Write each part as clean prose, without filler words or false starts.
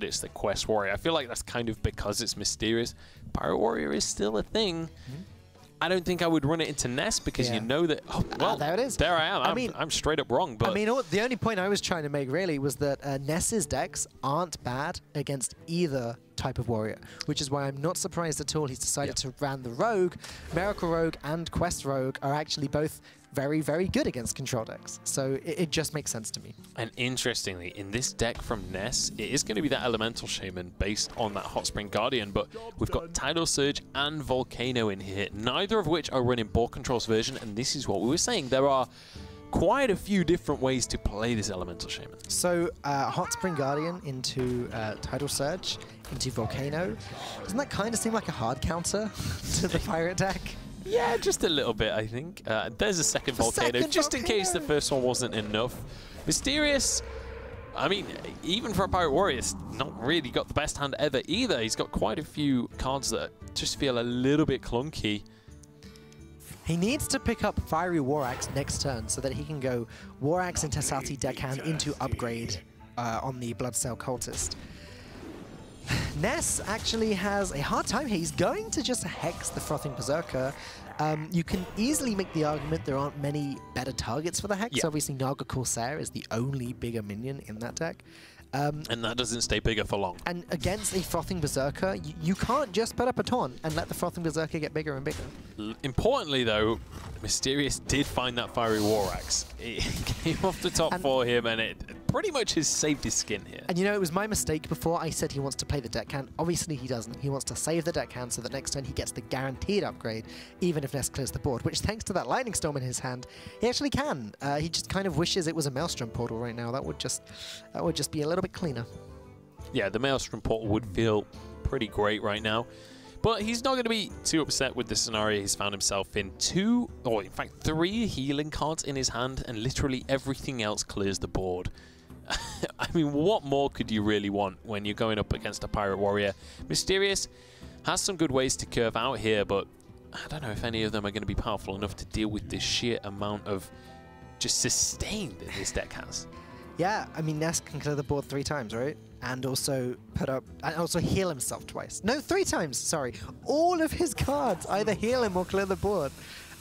but it's the Quest Warrior. I feel like that's kind of because it's Mysterious. Pirate Warrior is still a thing. I don't think I would run it into Ness because you know that. Oh, well, there it is. There I am. I'm straight up wrong. But I mean, the only point I was trying to make really was that Ness's decks aren't bad against either type of warrior, which is why I'm not surprised at all he's decided to ran the Rogue. Miracle Rogue and Quest Rogue are actually both very, very good against control decks. So it just makes sense to me. And interestingly, in this deck from Ness, it is going to be that Elemental Shaman based on that Hot Spring Guardian, but we've got Tidal Surge and Volcano in here, neither of which are running Board Control's version, and this is what we were saying. There are quite a few different ways to play this Elemental Shaman. So Hot Spring Guardian into Tidal Surge, into Volcano. Doesn't that kind of seem like a hard counter to the Pirate deck? Yeah, just a little bit, I think. There's a second Volcano, just in case the first one wasn't enough. Mysterious, I mean, even for a Pirate Warrior, it's not really got the best hand ever either. He's got quite a few cards that just feel a little bit clunky. He needs to pick up Fiery War Axe next turn so that he can go War Axe into Sati deckhand into Upgrade on the Bloodsail Cultist. Ness actually has a hard time here. He's going to just hex the Frothing Berserker. You can easily make the argument there aren't many better targets for the hex. Obviously, Naga Corsair is the only bigger minion in that deck. And that doesn't stay bigger for long. And against a Frothing Berserker, you can't just put up a taunt and let the Frothing Berserker get bigger and bigger. Importantly, though, Mysterious did find that Fiery War Axe. It came off the top for him, and it pretty much has saved his skin here. And you know, it was my mistake before. I said he wants to play the deckhand. Obviously, he doesn't. He wants to save the deckhand so that next turn he gets the guaranteed upgrade, even if Ness clears the board, which thanks to that Lightning Storm in his hand, he actually can. He just kind of wishes it was a Maelstrom portal right now. That would just be a little bit cleaner. Yeah, the Maelstrom portal would feel pretty great right now. But he's not going to be too upset with the scenario he's found himself in. 2, or in fact 3 healing cards in his hand, and literally everything else clears the board. I mean, what more could you really want when you're going up against a Pirate Warrior? Mysterious has some good ways to curve out here, but I don't know if any of them are going to be powerful enough to deal with the sheer amount of just sustain that this deck has. Yeah, I mean, Ness can clear the board 3 times, right? And also heal himself twice. No, 3 times, sorry. All of his cards either heal him or clear the board.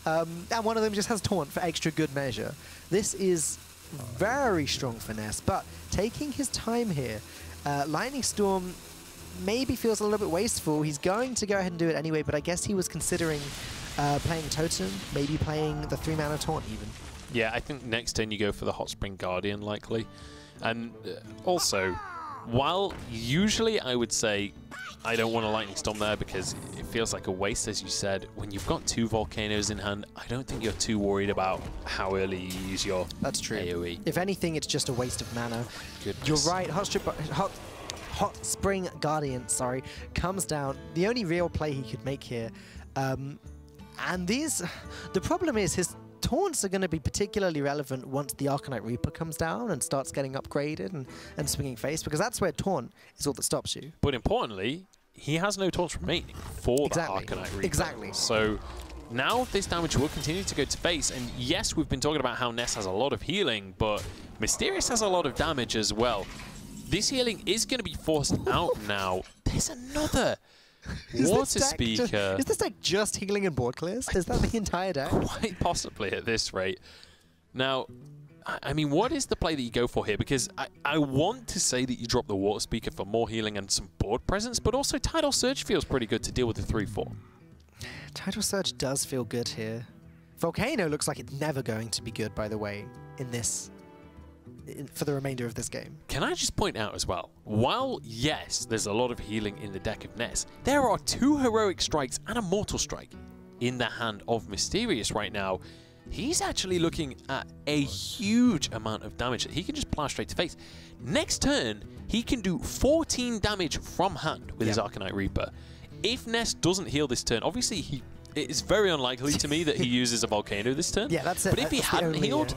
And one of them just has Taunt for extra good measure. This is very strong for Ness, but taking his time here, Lightning Storm maybe feels a little bit wasteful. He's going to go ahead and do it anyway, but I guess he was considering playing Totem, maybe playing the 3-mana Taunt even. Yeah, I think next turn you go for the Hot Spring Guardian, likely. And also, while usually I would say I don't want a Lightning Storm there because it feels like a waste, as you said, when you've got 2 Volcanoes in hand, I don't think you're too worried about how early you use your AoE. If anything, it's just a waste of mana. Goodness. You're right, Hot Spring Guardian, sorry, comes down. The only real play he could make here. And the problem is his Taunts are going to be particularly relevant once the Arcanite Reaper comes down and starts getting upgraded and swinging face, because that's where Taunt is all that stops you. But importantly, he has no taunts remaining for the Arcanite Reaper. Exactly. So now this damage will continue to go to face, and yes, we've been talking about how Ness has a lot of healing, but Mysterious has a lot of damage as well. This healing is going to be forced out now. There's another Water Speaker. Is this deck just healing and board clears? Is that the entire deck? Quite possibly at this rate. Now, I mean, what is the play that you go for here? Because I want to say that you drop the Water Speaker for more healing and some board presence, but also Tidal Surge feels pretty good to deal with the 3-4. Tidal Surge does feel good here. Volcano looks like it's never going to be good, by the way, for the remainder of this game. Can I just point out as well, while yes, there's a lot of healing in the deck of Ness, there are 2 Heroic Strikes and a Mortal Strike in the hand of Mysterious right now. He's actually looking at a huge amount of damage that he can just plow straight to face. Next turn, he can do 14 damage from hand with his Arcanite Reaper. If Ness doesn't heal this turn, obviously it's very unlikely to me that he uses a Volcano this turn. Yeah, that's it. But if he hadn't healed,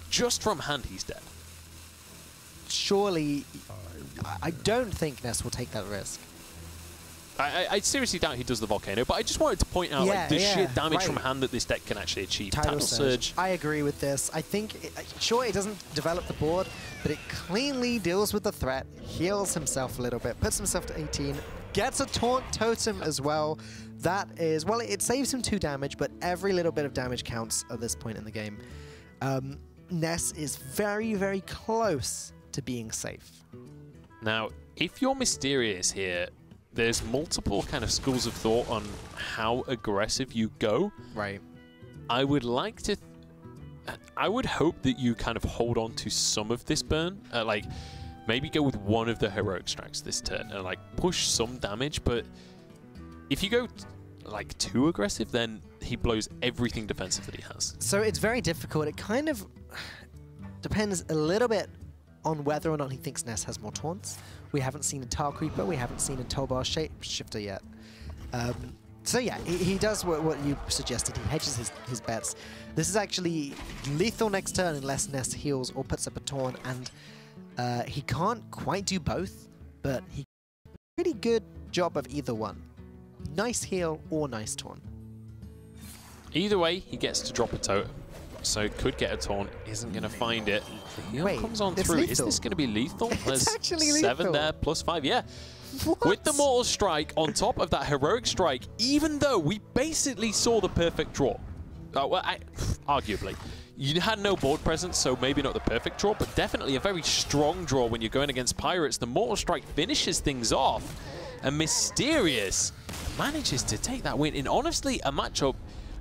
just from hand, he's dead. Surely, I don't think Ness will take that risk. I seriously doubt he does the Volcano, but I just wanted to point out like the sheer damage from hand that this deck can actually achieve. Tidal Surge. I agree with this. I think, sure, it doesn't develop the board, but it cleanly deals with the threat, heals himself a little bit, puts himself to 18, gets a Taunt Totem as well. That is, well, it saves him 2 damage, but every little bit of damage counts at this point in the game. Ness is very, very close to being safe. Now, if you're Mysterious here, there's multiple kind of schools of thought on how aggressive you go. Right. I would like to... I would hope that you kind of hold on to some of this burn. Like, maybe go with one of the Heroic Strikes this turn and, like, push some damage. But if you go, like, too aggressive, then he blows everything defensive that he has. So it's very difficult. It kind of depends a little bit on whether or not he thinks Ness has more taunts. We haven't seen a Tar Creeper, we haven't seen a Tobar Shapeshifter yet. So yeah, he does what you suggested. He hedges his bets. This is actually lethal next turn unless Ness heals or puts up a taunt, and he can't quite do both, but he does a pretty good job of either one. Nice heal or nice taunt. Either way, he gets to drop a totem. So could get a taunt, isn't going to find it. The heal comes on through. Lethal. Is this going to be lethal? It's actually 7 lethal. there, +5, yeah. What? With the Mortal Strike on top of that Heroic Strike, even though we basically saw the perfect draw. Well, arguably. You had no board presence, so maybe not the perfect draw, but definitely a very strong draw when you're going against Pirates. The Mortal Strike finishes things off, and Mysterious manages to take that win in, honestly, a matchup.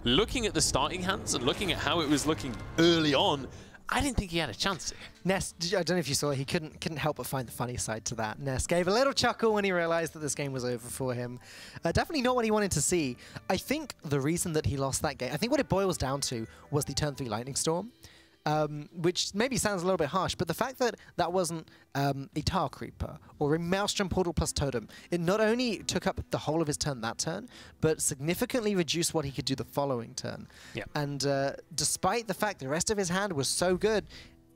Looking at the starting hands and looking at how it was looking early on, I didn't think he had a chance here. Ness, I don't know if you saw, he couldn't help but find the funny side to that. Ness gave a little chuckle when he realized that this game was over for him. Definitely not what he wanted to see. I think the reason that he lost that game, I think what it boils down to was the turn 3 Lightning Storm. Which maybe sounds a little bit harsh, but the fact that that wasn't a Tar Creeper or a Maelstrom Portal plus Totem, it not only took up the whole of his turn that turn, but significantly reduced what he could do the following turn. Yeah. And despite the fact the rest of his hand was so good,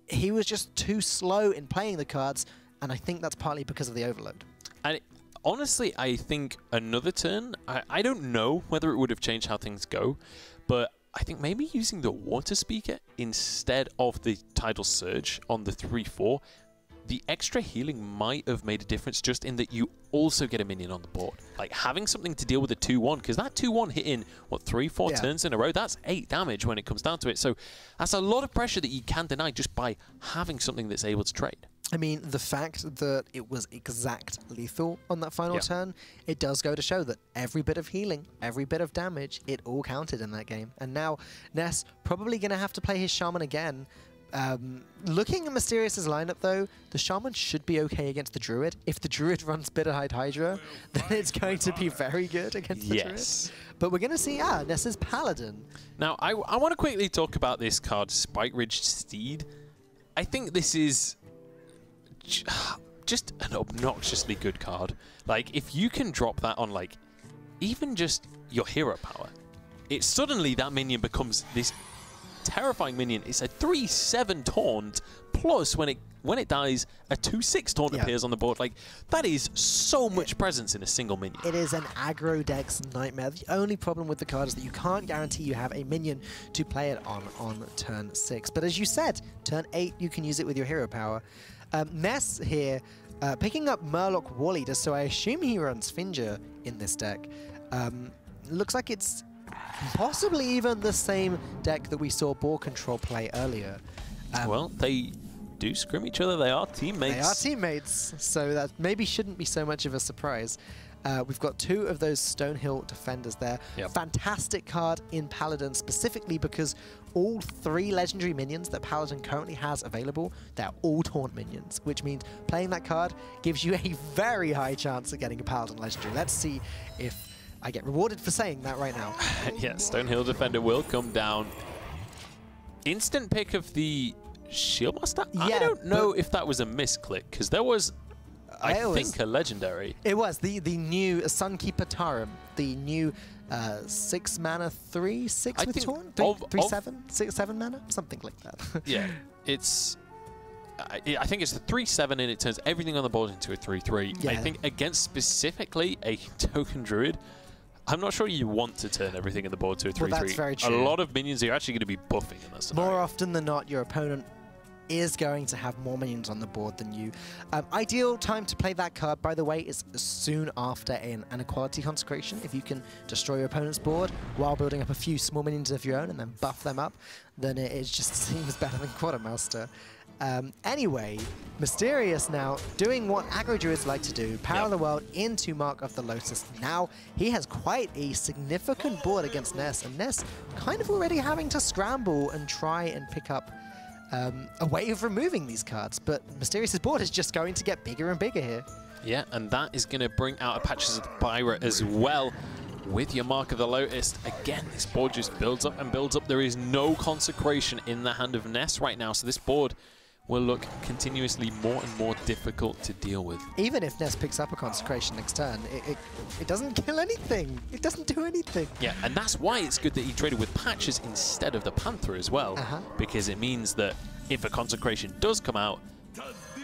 he was just too slow in playing the cards, and I think that's partly because of the overload. And honestly, I think another turn, I don't know whether it would have changed how things go, but I think maybe using the Water Speaker instead of the Tidal Surge on the 3-4, the extra healing might have made a difference just in that you also get a minion on the board. Like having something to deal with the 2-1, because that 2-1 hit in, what, 3-4 turns in a row? That's 8 damage when it comes down to it. So that's a lot of pressure that you can deny just by having something that's able to trade. I mean, the fact that it was exact lethal on that final turn, it does go to show that every bit of healing, every bit of damage, it all counted in that game. And now Ness probably going to have to play his Shaman again. Looking at Mysterious's lineup, though, the Shaman should be okay against the Druid. If the Druid runs Bitterhide Hydra, then it's going to be very good against the Druid. But we're going to see, Ness's Paladin. Now, I want to quickly talk about this card, Spike Ridge Steed. I think this is just an obnoxiously good card. Like, if you can drop that on, like, even just your hero power, it suddenly, that minion becomes this terrifying minion. It's a 3/7 taunt, plus when it dies, a 2/6 taunt appears on the board. Like, that is so much presence in a single minion. It is an aggro deck's nightmare. The only problem with the card is that you can't guarantee you have a minion to play it on turn 6. But as you said, turn 8, you can use it with your hero power. Ness here, picking up Murloc Warleader, so I assume he runs Finger in this deck. Looks like it's possibly even the same deck that we saw Ball Control play earlier. Well, they do scrim each other. They are teammates. They are teammates, so that maybe shouldn't be so much of a surprise. We've got 2 of those Stonehill Defenders there. Fantastic card in Paladin, specifically because all 3 legendary minions that Paladin currently has available, they're all taunt minions, which means playing that card gives you a very high chance of getting a Paladin legendary. Let's see if I get rewarded for saying that right now. Yeah, Stonehill Defender will come down. Instant pick of the Shieldmaster? I don't know if that was a misclick, because there was, I think, a legendary. It was the new Sunkeeper Tarim, the new 6 mana 3/6 with taunt? 3/7? 6/7 mana? Something like that. Yeah, it's I think it's the 3-7 and it turns everything on the board into a 3-3. Yeah. I think against specifically a token druid, I'm not sure you want to turn everything in the board to a 3-3. Well, that's very true. A lot of minions are actually going to be buffing in that scenario. More often than not, your opponent is going to have more minions on the board than you. Ideal time to play that card, by the way, is soon after an Inequality Consecration. If you can destroy your opponent's board while building up a few small minions of your own and then buff them up, then it just seems better than Quartermaster. Anyway, Mysterious now doing what aggro druids like to do, power the world into Mark of the Lotus. Now he has quite a significant board against Ness, and Ness kind of already having to scramble and try and pick up a way of removing these cards, but Mysterious's board is just going to get bigger and bigger here. Yeah, and that is going to bring out a Patches of the Pirate as well. With your Mark of the Lotus, again, this board just builds up and builds up. There is no consecration in the hand of Ness right now, so this board will look continuously more and more difficult to deal with. Even if Ness picks up a consecration next turn, it doesn't kill anything. It doesn't do anything. Yeah, and that's why it's good that he traded with Patches instead of the Panther as well, because it means that if a consecration does come out,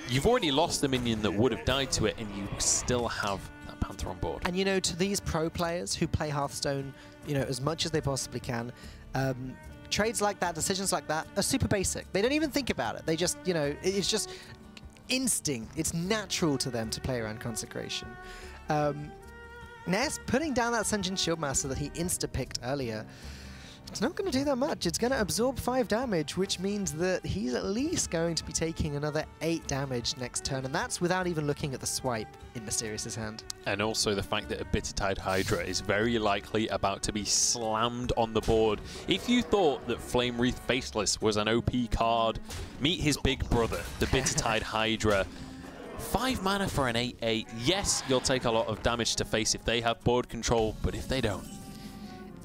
you've already lost the minion that would have died to it, and you still have that Panther on board. And you know, to these pro players who play Hearthstone, you know, as much as they possibly can, trades like that, decisions like that are super basic. They don't even think about it. They just, you know, it's just instinct. It's natural to them to play around consecration. Ness putting down that Ascension Shieldmaster that he insta-picked earlier, it's not going to do that much. It's going to absorb 5 damage, which means that he's at least going to be taking another 8 damage next turn, and that's without even looking at the swipe in Mysterious's hand. And also the fact that a Bittertide Hydra is very likely about to be slammed on the board. If you thought that Flame Wreath Faceless was an OP card, meet his big brother, the Bittertide Hydra. 5 mana for an 8/8. Yes, you'll take a lot of damage to face if they have board control, but if they don't,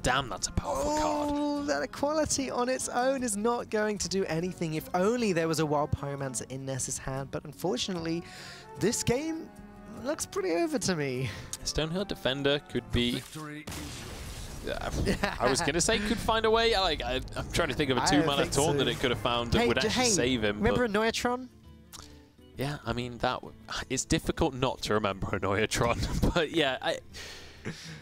damn, that's a powerful card. That equality on its own is not going to do anything. If only there was a Wild Pyromancer in Ness's hand, but unfortunately, this game looks pretty over to me. Stonehill Defender could be... I was going to say could find a way. I'm trying to think of a 2-mana taunt that it could have found that would actually save him. Remember Annoyatron? Yeah, I mean, it's difficult not to remember Annoyatron, but yeah,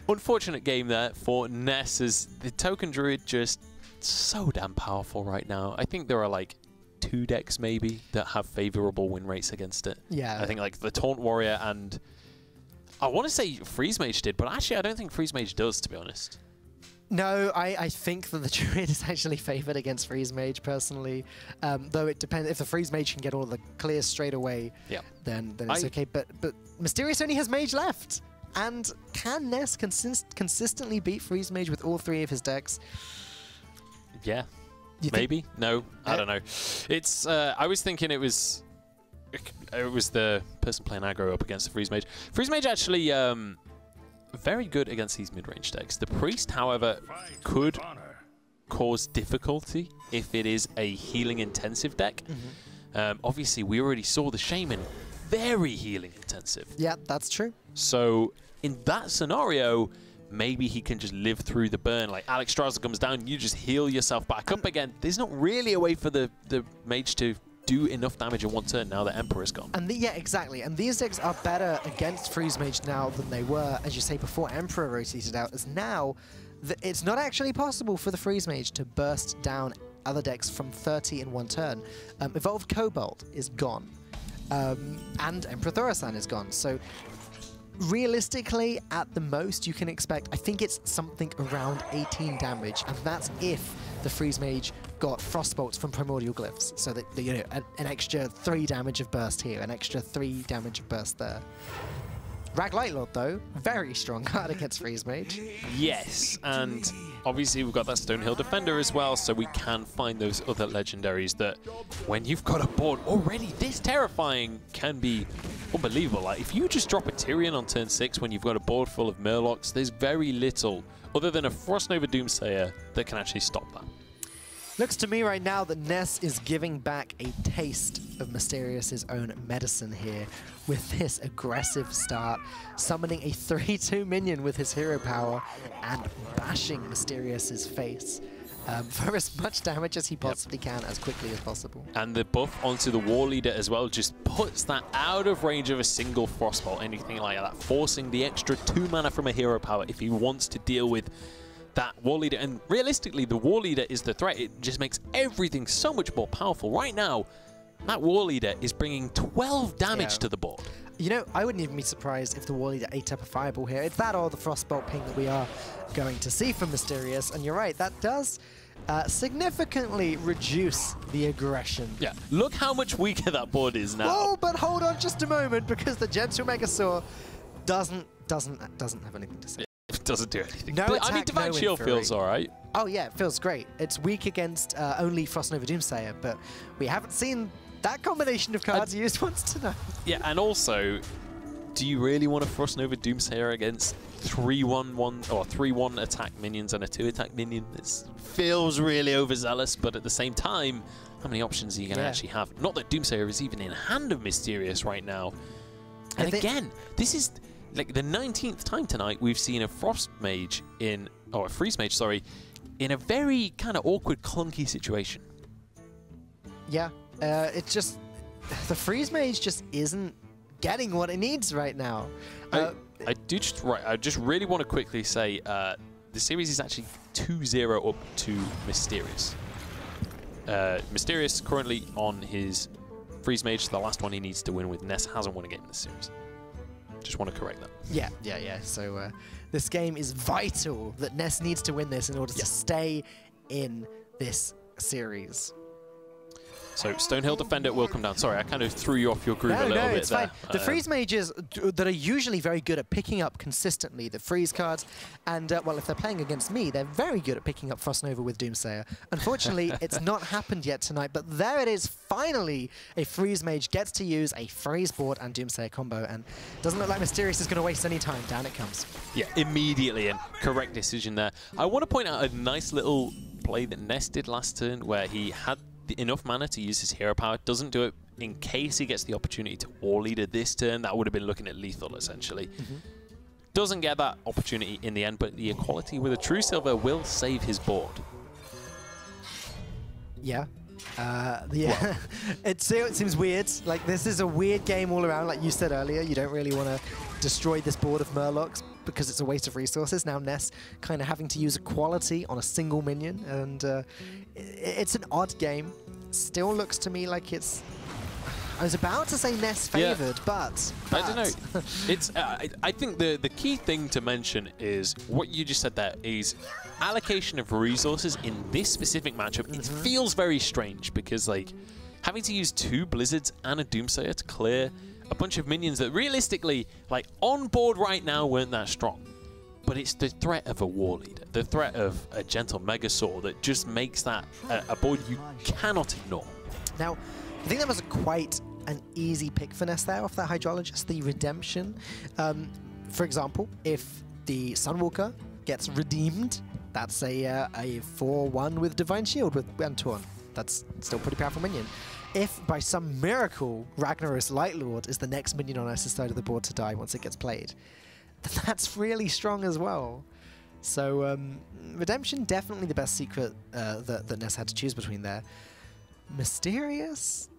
unfortunate game there for Ness, as the Token Druid just so damn powerful right now. I think there are like 2 decks maybe that have favorable win rates against it. Yeah. I think like the Taunt Warrior and I want to say Freeze Mage did, but actually I don't think Freeze Mage does, to be honest. No, I think that the Druid is actually favored against Freeze Mage personally. Though it depends, if the Freeze Mage can get all the clears straight away, then it's okay. But Mysterious only has Mage left. And can Ness consistently beat Freeze Mage with all 3 of his decks? Yeah. Maybe? No. I don't know. It's. I was thinking it was the person playing aggro up against the Freeze Mage. Freeze Mage actually very good against these mid-range decks. The Priest, however, could cause difficulty if it is a healing-intensive deck. Obviously, we already saw the Shaman. Very healing-intensive. Yeah, that's true. So in that scenario, maybe he can just live through the burn. Like Alex Strasser comes down, you just heal yourself back up again. There's not really a way for the mage to do enough damage in 1 turn now that Emperor's gone. And yeah, exactly. And these decks are better against Freeze Mage now than they were, as you say, before Emperor rotated out, as now it's not actually possible for the Freeze Mage to burst down other decks from 30 in 1 turn. Evolved Cobalt is gone. And Emperor Thaurissan is gone. So realistically, at the most, you can expect, I think it's something around 18 damage, and that's if the Freeze Mage got Frostbolts from Primordial Glyphs, so that, you know, an extra 3 damage of burst here, an extra 3 damage of burst there. Rag Lightlord, though, very strong card against Freeze Mage. Yes, and obviously we've got that Stonehill Defender as well, so we can find those other legendaries that, when you've got a board already this terrifying, can be unbelievable. Like, if you just drop a Tyrion on turn 6 when you've got a board full of Murlocs, there's very little, other than a Frostnova Doomsayer, that can actually stop that. Looks to me right now that Ness is giving back a taste of Mysterious's own medicine here with this aggressive start, summoning a 3/2 minion with his hero power and bashing Mysterious's face. for as much damage as he possibly can, as quickly as possible. And the buff onto the War Leader as well just puts that out of range of a single Frostbolt, anything like that, forcing the extra 2 mana from a hero power if he wants to deal with that War Leader. And realistically, the War Leader is the threat. It just makes everything so much more powerful. Right now, that War Leader is bringing 12 damage to the board. You know, I wouldn't even be surprised if the War Leader ate up a Fireball here. It's that or the Frostbolt ping that we are going to see from Mysterious. And you're right, that does significantly reduce the aggression. Yeah, look how much weaker that board is now. Oh, but hold on just a moment, because the Gentle Megasaur doesn't have anything to say. It doesn't do anything. No attack, I mean, Divine Shield feels all right. Oh yeah, it feels great. It's weak against only Frostnova Doomsayer, but we haven't seen that combination of cards used once tonight. Yeah, and also, do you really want a Frostnova Doomsayer against 3/1/1 or 3/1 attack minions and a 2 attack minion? It feels really overzealous, but at the same time, how many options are you going to actually have? Not that Doomsayer is even in hand of Mysterious right now. And again, this is like the 19th time tonight we've seen a Frost Mage in, or a Freeze Mage, sorry, in a very kind of awkward, clunky situation. Yeah, it's just, the Freeze Mage just isn't getting what it needs right now. I just really want to quickly say the series is actually 2-0 up to Mysterious. Mysterious currently on his Freeze Mage, the last one he needs to win with. Ness hasn't won a game in this series. Just want to correct that. Yeah. So this game is vital that Ness needs to win this in order to stay in this series. So Stonehill Defender will come down. Sorry, I kind of threw you off your groove a little bit there. No, it's fine. The Freeze Mages that are usually very good at picking up consistently the Freeze cards, and well, if they're playing against me, they're very good at picking up Frostnova with Doomsayer. Unfortunately, it's not happened yet tonight, but there it is. Finally, a Freeze Mage gets to use a Freeze board and Doomsayer combo, and doesn't look like Mysterious is going to waste any time. Down it comes. Yeah, immediately, and correct decision there. I want to point out a nice little play that Ness did last turn, where he had enough mana to use his hero power, doesn't do it in case he gets the opportunity to War Leader this turn. That would have been looking at lethal, essentially. Doesn't get that opportunity in the end, but the equality with a True Silver will save his board. Yeah. It seems weird. Like, this is a weird game all around. Like you said earlier, you don't really want to destroy this board of Murlocs because it's a waste of resources. Now Ness kind of having to use equality on a single minion, and it's an odd game. Still looks to me like it's... I was about to say Ness favored, but I don't know. It's I think the key thing to mention is what you just said there is allocation of resources in this specific matchup. It feels very strange because, like, having to use 2 Blizzards and a Doomsayer to clear a bunch of minions that realistically, like, on board right now weren't that strong. But it's the threat of a War Leader, the threat of a Gentle Megasaur that just makes that a board you cannot ignore. Now, I think that was quite an easy pick for Ness there off that Hydrologist, the Redemption. For example, if the Sunwalker gets redeemed, that's a 4/1 with Divine Shield with Antorn. That's still a pretty powerful minion. If by some miracle Ragnaros Lightlord is the next minion on Ness's side of the board to die once it gets played, then that's really strong as well. So Redemption, definitely the best secret that Ness had to choose between there. Mysterious,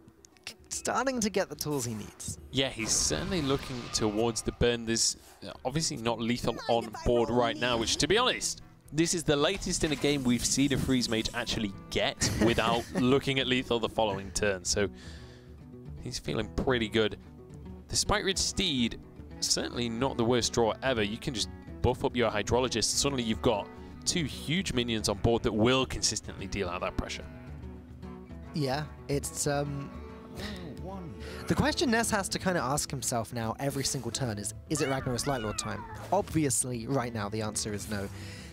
starting to get the tools he needs. Yeah, he's certainly looking towards the burn. There's obviously not lethal on board right now, which, to be honest, this is the latest in a game we've seen a Freeze Mage actually get without looking at lethal the following turn. So he's feeling pretty good. The Spike Ridge Steed, certainly not the worst draw ever. You can just buff up your Hydrologist. Suddenly you've got 2 huge minions on board that will consistently deal out that pressure. Yeah, it's... The question Ness has to kind of ask himself now every single turn is it Ragnaros Lightlord time? Obviously, right now, the answer is no.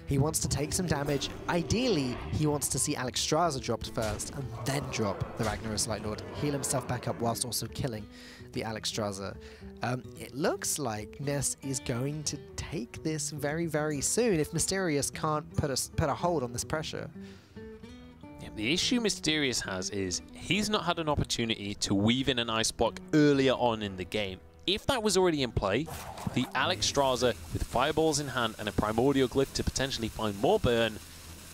He wants to take some damage. Ideally, he wants to see Alexstrasza dropped first and then drop the Ragnaros Lightlord, heal himself back up whilst also killing the Alexstrasza. It looks like Ness is going to take this very, very soon if Mysterious can't put a hold on this pressure. Yeah, the issue Mysterious has is he's not had an opportunity to weave in an Ice Block earlier on in the game. If that was already in play, the Alexstrasza with Fireballs in hand and a Primordial Glyph to potentially find more burn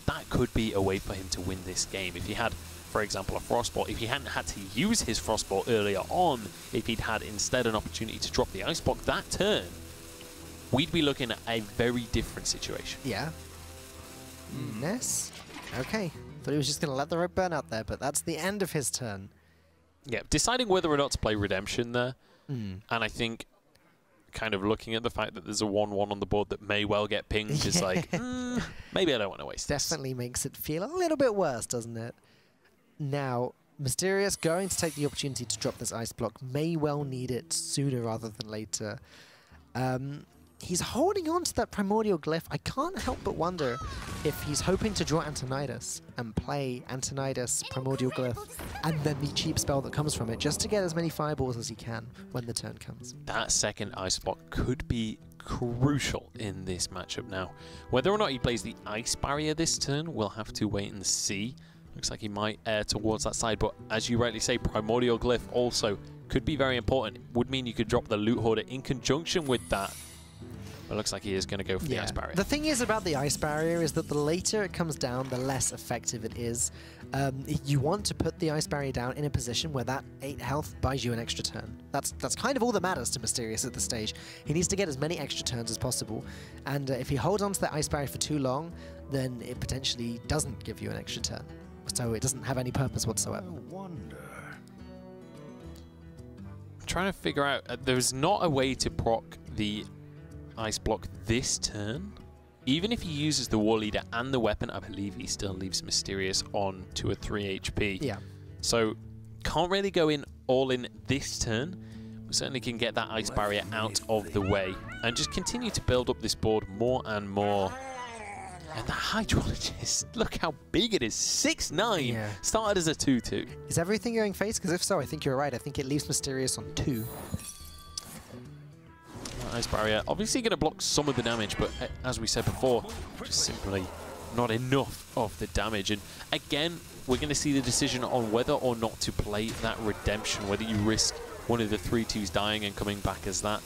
that could be a way for him to win this game. If he had, for example, a Frostball, if he hadn't had to use his Frostball earlier on, if he'd had instead an opportunity to drop the Ice Block that turn, we'd be looking at a very different situation. Yeah. Ness? Okay. Thought he was just going to let the rope burn out there, but that's the end of his turn. Yeah, deciding whether or not to play Redemption there, Mm. and I think kind of looking at the fact that there's a 1-1 on the board that may well get pinged is like, maybe I don't want to waste this. Definitely makes it feel a little bit worse, doesn't it? Now, Mysterious going to take the opportunity to drop this Ice Block, may well need it sooner rather than later. He's holding on to that Primordial Glyph. I can't help but wonder if he's hoping to draw Antonidas and play Antonidas, Primordial Glyph, and then the cheap spell that comes from it, just to get as many fireballs as he can when the turn comes. That second Ice Block could be crucial in this matchup now. Whether or not he plays the Ice Barrier this turn, we'll have to wait and see. Looks like he might err towards that side, but as you rightly say, Primordial Glyph also could be very important. It would mean you could drop the Loot Hoarder in conjunction with that. It looks like he is going to go for the Ice Barrier. The thing is about the Ice Barrier is that the later it comes down, the less effective it is. You want to put the Ice Barrier down in a position where that 8 health buys you an extra turn. That's kind of all that matters to Mysterious at this stage. He needs to get as many extra turns as possible. And if he holds on to the Ice Barrier for too long, then it potentially doesn't give you an extra turn. So it doesn't have any purpose whatsoever. I'm trying to figure out, there's not a way to proc the Ice Block this turn. Even if he uses the War Leader and the weapon, I believe he still leaves Mysterious on to a 3 HP. Yeah. So can't really go in all in this turn. We certainly can get that Ice Barrier out of the way and just continue to build up this board more and more. And the Hydrologist, look how big it is, 6'9", Yeah. started as a 2-2. Is everything going face? Because if so, I think you're right. I think it leaves Mysterious on 2. Ice Barrier obviously going to block some of the damage, but as we said before, just simply not enough of the damage. And again, we're going to see the decision on whether or not to play that Redemption, whether you risk one of the 3-2s dying and coming back as that.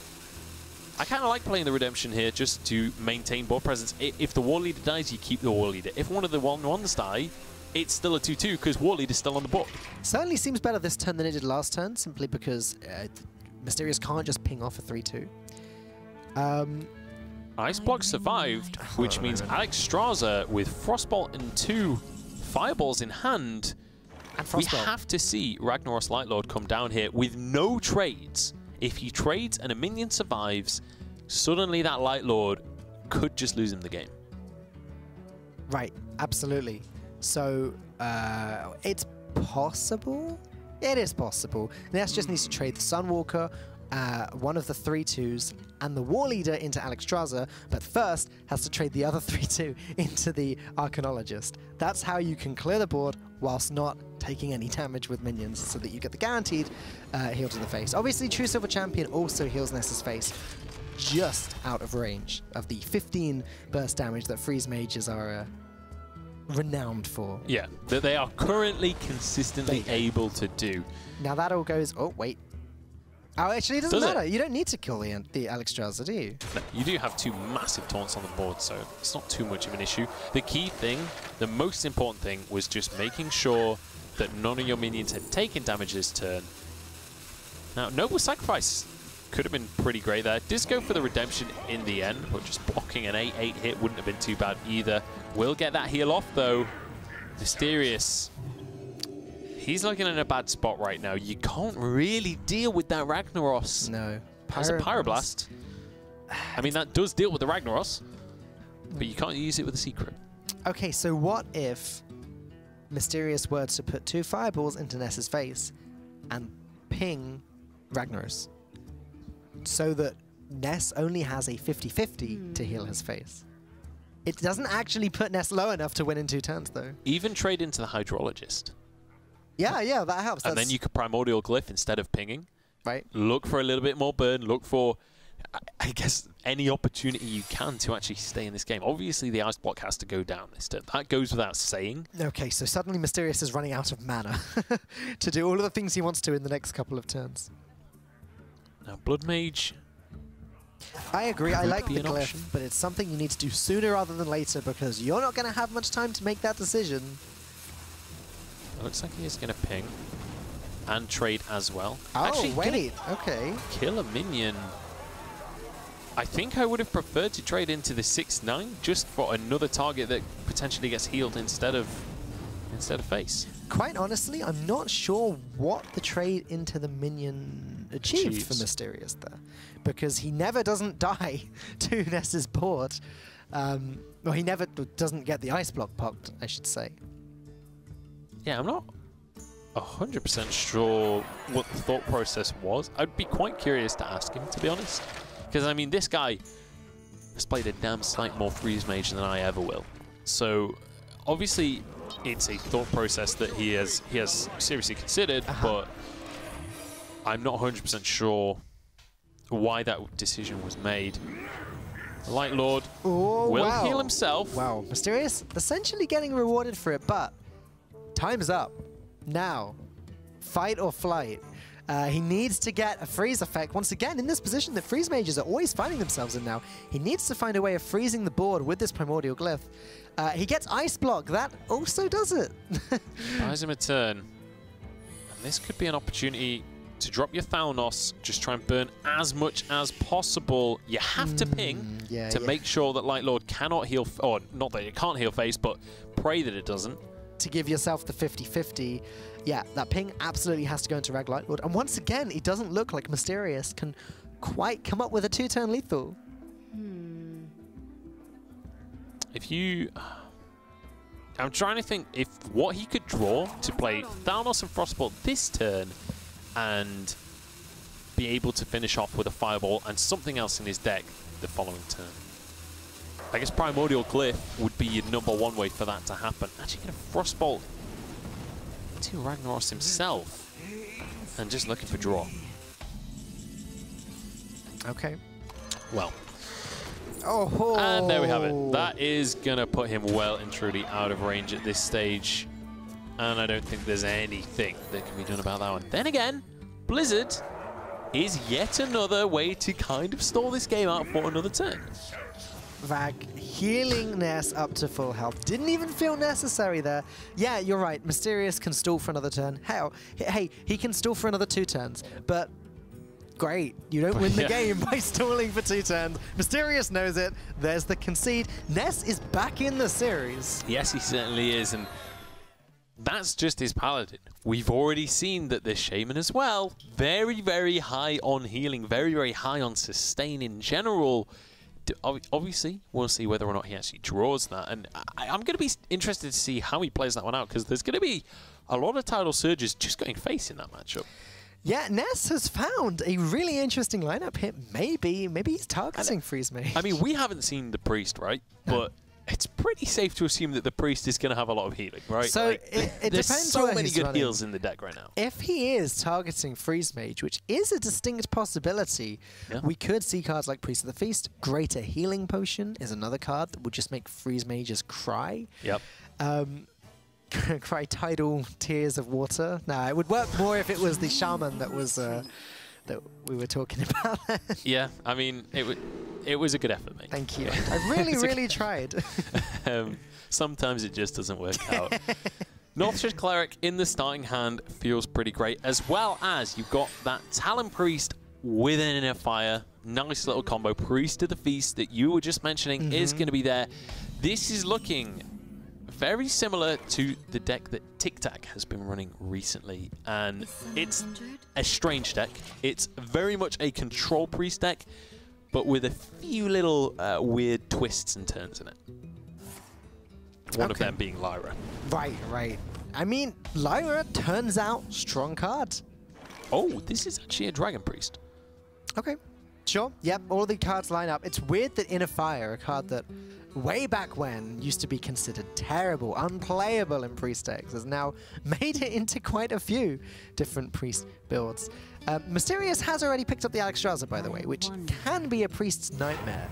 I kind of like playing the Redemption here just to maintain board presence. If the War Leader dies, you keep the War Leader. If one of the 1-1s die, it's still a 2-2 because War Leader's still on the board. Certainly seems better this turn than it did last turn, simply because Mysterious can't just ping off a 3-2. Ice Block survived, which means Alex Straza with Frostbolt and 2 Fireballs in hand. And we have to see Ragnaros Lightlord come down here with no trades. If he trades and a minion survives, suddenly that Lightlord could just lose him the game. Right, absolutely. So, it's possible? It is possible. Ness just needs to trade the Sunwalker, one of the 3-2s, and the War Leader into Alexstrasza, but first has to trade the other 3-2 into the Arcanologist. That's how you can clear the board whilst not taking any damage with minions, so that you get the guaranteed heal to the face. Obviously, True Silver Champion also heals Ness's face, just out of range of the 15 burst damage that Freeze Mages are renowned for. Yeah, that they are currently consistently able to do. Now that all goes... Oh, wait. Oh, actually, it doesn't matter. You don't need to kill the Alexstrasza, do you? No, you do have 2 massive taunts on the board, so it's not too much of an issue. The key thing, the most important thing, was just making sure that none of your minions had taken damage this turn. Now, Noble Sacrifice could have been pretty great there. Did go for the Redemption in the end, but just blocking an 8-8 hit wouldn't have been too bad either. Will get that heal off, though. Mysterious. He's looking in a bad spot right now. You can't really deal with that Ragnaros. No. As a Pyroblast. I mean, that does deal with the Ragnaros, but you can't use it with a secret. Okay, so what if Mysterious were to put 2 fireballs into Ness's face and ping Ragnaros, so that Ness only has a 50-50 to heal his face? It doesn't actually put Ness low enough to win in 2 turns, though. Even trade into the Hydrologist. Yeah, that helps. And then you could Primordial Glyph instead of pinging. Right. Look for a little bit more burn. Look for, I guess, any opportunity you can to actually stay in this game. Obviously, the Ice Block has to go down this turn. That goes without saying. Okay, so suddenly Mysterious is running out of mana to do all of the things he wants to in the next couple of turns. Now, Blood Mage I agree. I like be the an glyph, option. but it's something you need to do sooner rather than later because you're not going to have much time to make that decision. It looks like he is going to ping and trade as well. Oh, Actually, wait. Okay. kill a minion. I think I would have preferred to trade into the 6-9 just for another target that potentially gets healed instead of face. Quite honestly, I'm not sure what the trade into the minion achieved for Achieves. Mysterious there, because he never doesn't die to Ness's board. Well, he never doesn't get the ice block popped, I should say. Yeah, I'm not 100% sure what the thought process was. I'd be quite curious to ask him, to be honest. Because, I mean, this guy has played a damn sight more Freeze Mage than I ever will. So, obviously, it's a thought process that he has seriously considered, but I'm not 100% sure why that decision was made. The Light Lord will heal himself. Wow, Mysterious essentially getting rewarded for it, but time's up. Now, fight or flight. He needs to get a freeze effect. Once again, in this position that Freeze Mages are always finding themselves in now, he needs to find a way of freezing the board with this Primordial Glyph. He gets Ice Block. That also does it. Buys him a turn. And this could be an opportunity to drop your Thalnos, just try and burn as much as possible. You have to ping to make sure that Light Lord cannot heal, or not that it can't heal face, but pray that it doesn't. To give yourself the 50-50. Yeah, that ping absolutely has to go into Rag Light Lord. And once again, it doesn't look like Mysterious can quite come up with a 2-turn lethal. If you... I'm trying to think if what he could draw to play Thalnos and Frostbolt this turn and be able to finish off with a Fireball and something else in his deck the following turn. I guess Primordial Glyph would be your #1 way for that to happen. Actually, get a Frostbolt to Ragnaros himself and just looking for draw. Okay. Well. Oh. And there we have it. That is going to put him well and truly out of range at this stage. And I don't think there's anything that can be done about that one. Then again, Blizzard is yet another way to kind of stall this game out for another turn. Vag healing Ness up to full health. Didn't even feel necessary there. Yeah, you're right. Mysterious can stall for another turn. Hell, hey, he can stall for another 2 turns. But great, you don't win the game by stalling for 2 turns. Mysterious knows it. There's the concede. Ness is back in the series. Yes, he certainly is. And that's just his Paladin. We've already seen that the Shaman as well. Very, very high on healing. Very, very high on sustain in general. Obviously, we'll see whether or not he actually draws that. And I'm going to be interested to see how he plays that one out, because there's going to be a lot of Tidal Surges just going face in that matchup. Yeah, Ness has found a really interesting lineup here. Maybe he's targeting Freeze Mage. I mean, we haven't seen the Priest, right? No. But it's pretty safe to assume that the Priest is going to have a lot of healing, right? So like, it there's depends so where many he's good running. heals in the deck right now. If he is targeting Freeze Mage, which is a distinct possibility, we could see cards like Priest of the Feast. Greater Healing Potion is another card that would just make Freeze Mages cry. Yep. Cry tidal tears of water. Nah, it would work more if it was the Shaman that was that we were talking about. Yeah, I mean, it was a good effort, mate. Thank you. I really, really tried. Sometimes it just doesn't work out. Northshire Cleric in the starting hand feels pretty great, as well as you've got that Talon Priest with an Inner Fire. Nice little combo. Priest of the Feast that you were just mentioning is going to be there. This is looking very similar to the deck that Tic Tac has been running recently, and it's a strange deck. It's very much a control priest deck, but with a few little weird twists and turns in it. One of them being Lyra. Right. I mean, Lyra turns out strong card. Oh, this is actually a Dragon Priest. Okay, sure. Yep, all the cards line up. It's weird that Inner Fire, a card that way back when used to be considered terrible, unplayable in priest decks, has now made it into quite a few different priest builds. Mysterious has already picked up the Alexstrasza, by the way, which can be a priest's nightmare.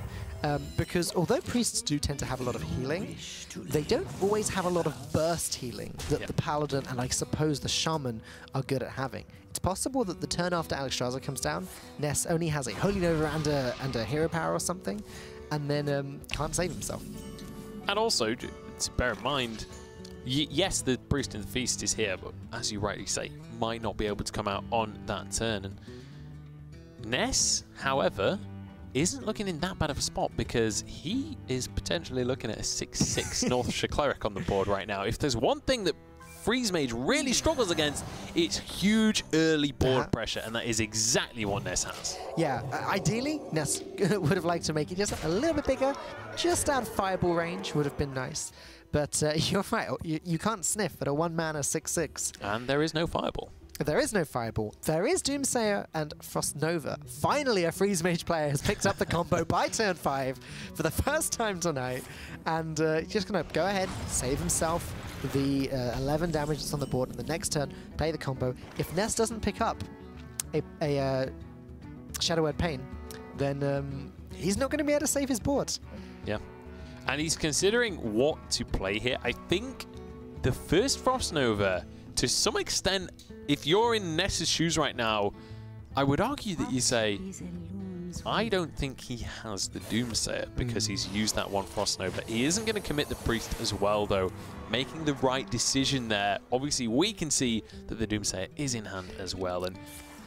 Because although priests do tend to have a lot of healing, they don't always have a lot of burst healing that the paladin and I suppose the shaman are good at having. It's possible that the turn after Alexstrasza comes down, Ness only has a Holy Nova and a hero power or something, and then can't save himself. And also, to bear in mind, yes, the Priest in the Feast is here, but as you rightly say, might not be able to come out on that turn. And Ness, however, isn't looking in that bad of a spot because he is potentially looking at a 6/6 Northshire Cleric on the board right now. If there's one thing that Freeze Mage really struggles against, it's huge early board pressure, and that is exactly what Ness has. Yeah, ideally, Ness would have liked to make it just a little bit bigger, just out of fireball range would have been nice. But you're right, you can't sniff at a 1-mana 6/6. And there is no fireball. There is no fireball. There is Doomsayer and Frost Nova. Finally, a Freeze Mage player has picked up the combo by turn 5 for the first time tonight. And just going to go ahead, save himself the 11 damage that's on the board. And the next turn, play the combo. If Ness doesn't pick up a Shadow Word Pain, then he's not going to be able to save his board. Yeah. And he's considering what to play here. I think the first Frost Nova, to some extent, if you're in Ness's shoes right now, I would argue that you say, I don't think he has the Doomsayer because he's used that one Frost Nova. He isn't going to commit the Priest as well, though, making the right decision there. Obviously, we can see that the Doomsayer is in hand as well. And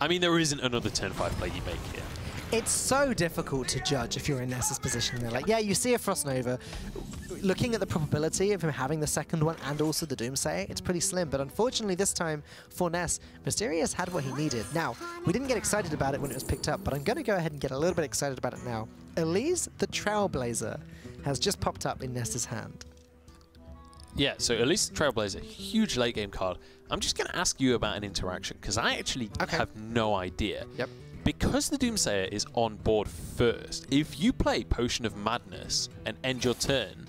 I mean, there isn't another turn 5 play you make here. It's so difficult to judge if you're in Ness's position. They're like, yeah, you see a Frost Nova. Looking at the probability of him having the second one and also the Doomsayer, it's pretty slim. But unfortunately, this time for Ness, Mysterious had what he needed. Now, we didn't get excited about it when it was picked up, but I'm going to go ahead and get a little bit excited about it now. Elise the Trailblazer has just popped up in Ness's hand. Yeah, so Elise the Trailblazer, huge late game card. I'm just going to ask you about an interaction because I actually have no idea. Yep. Because the Doomsayer is on board first, if you play Potion of Madness and end your turn,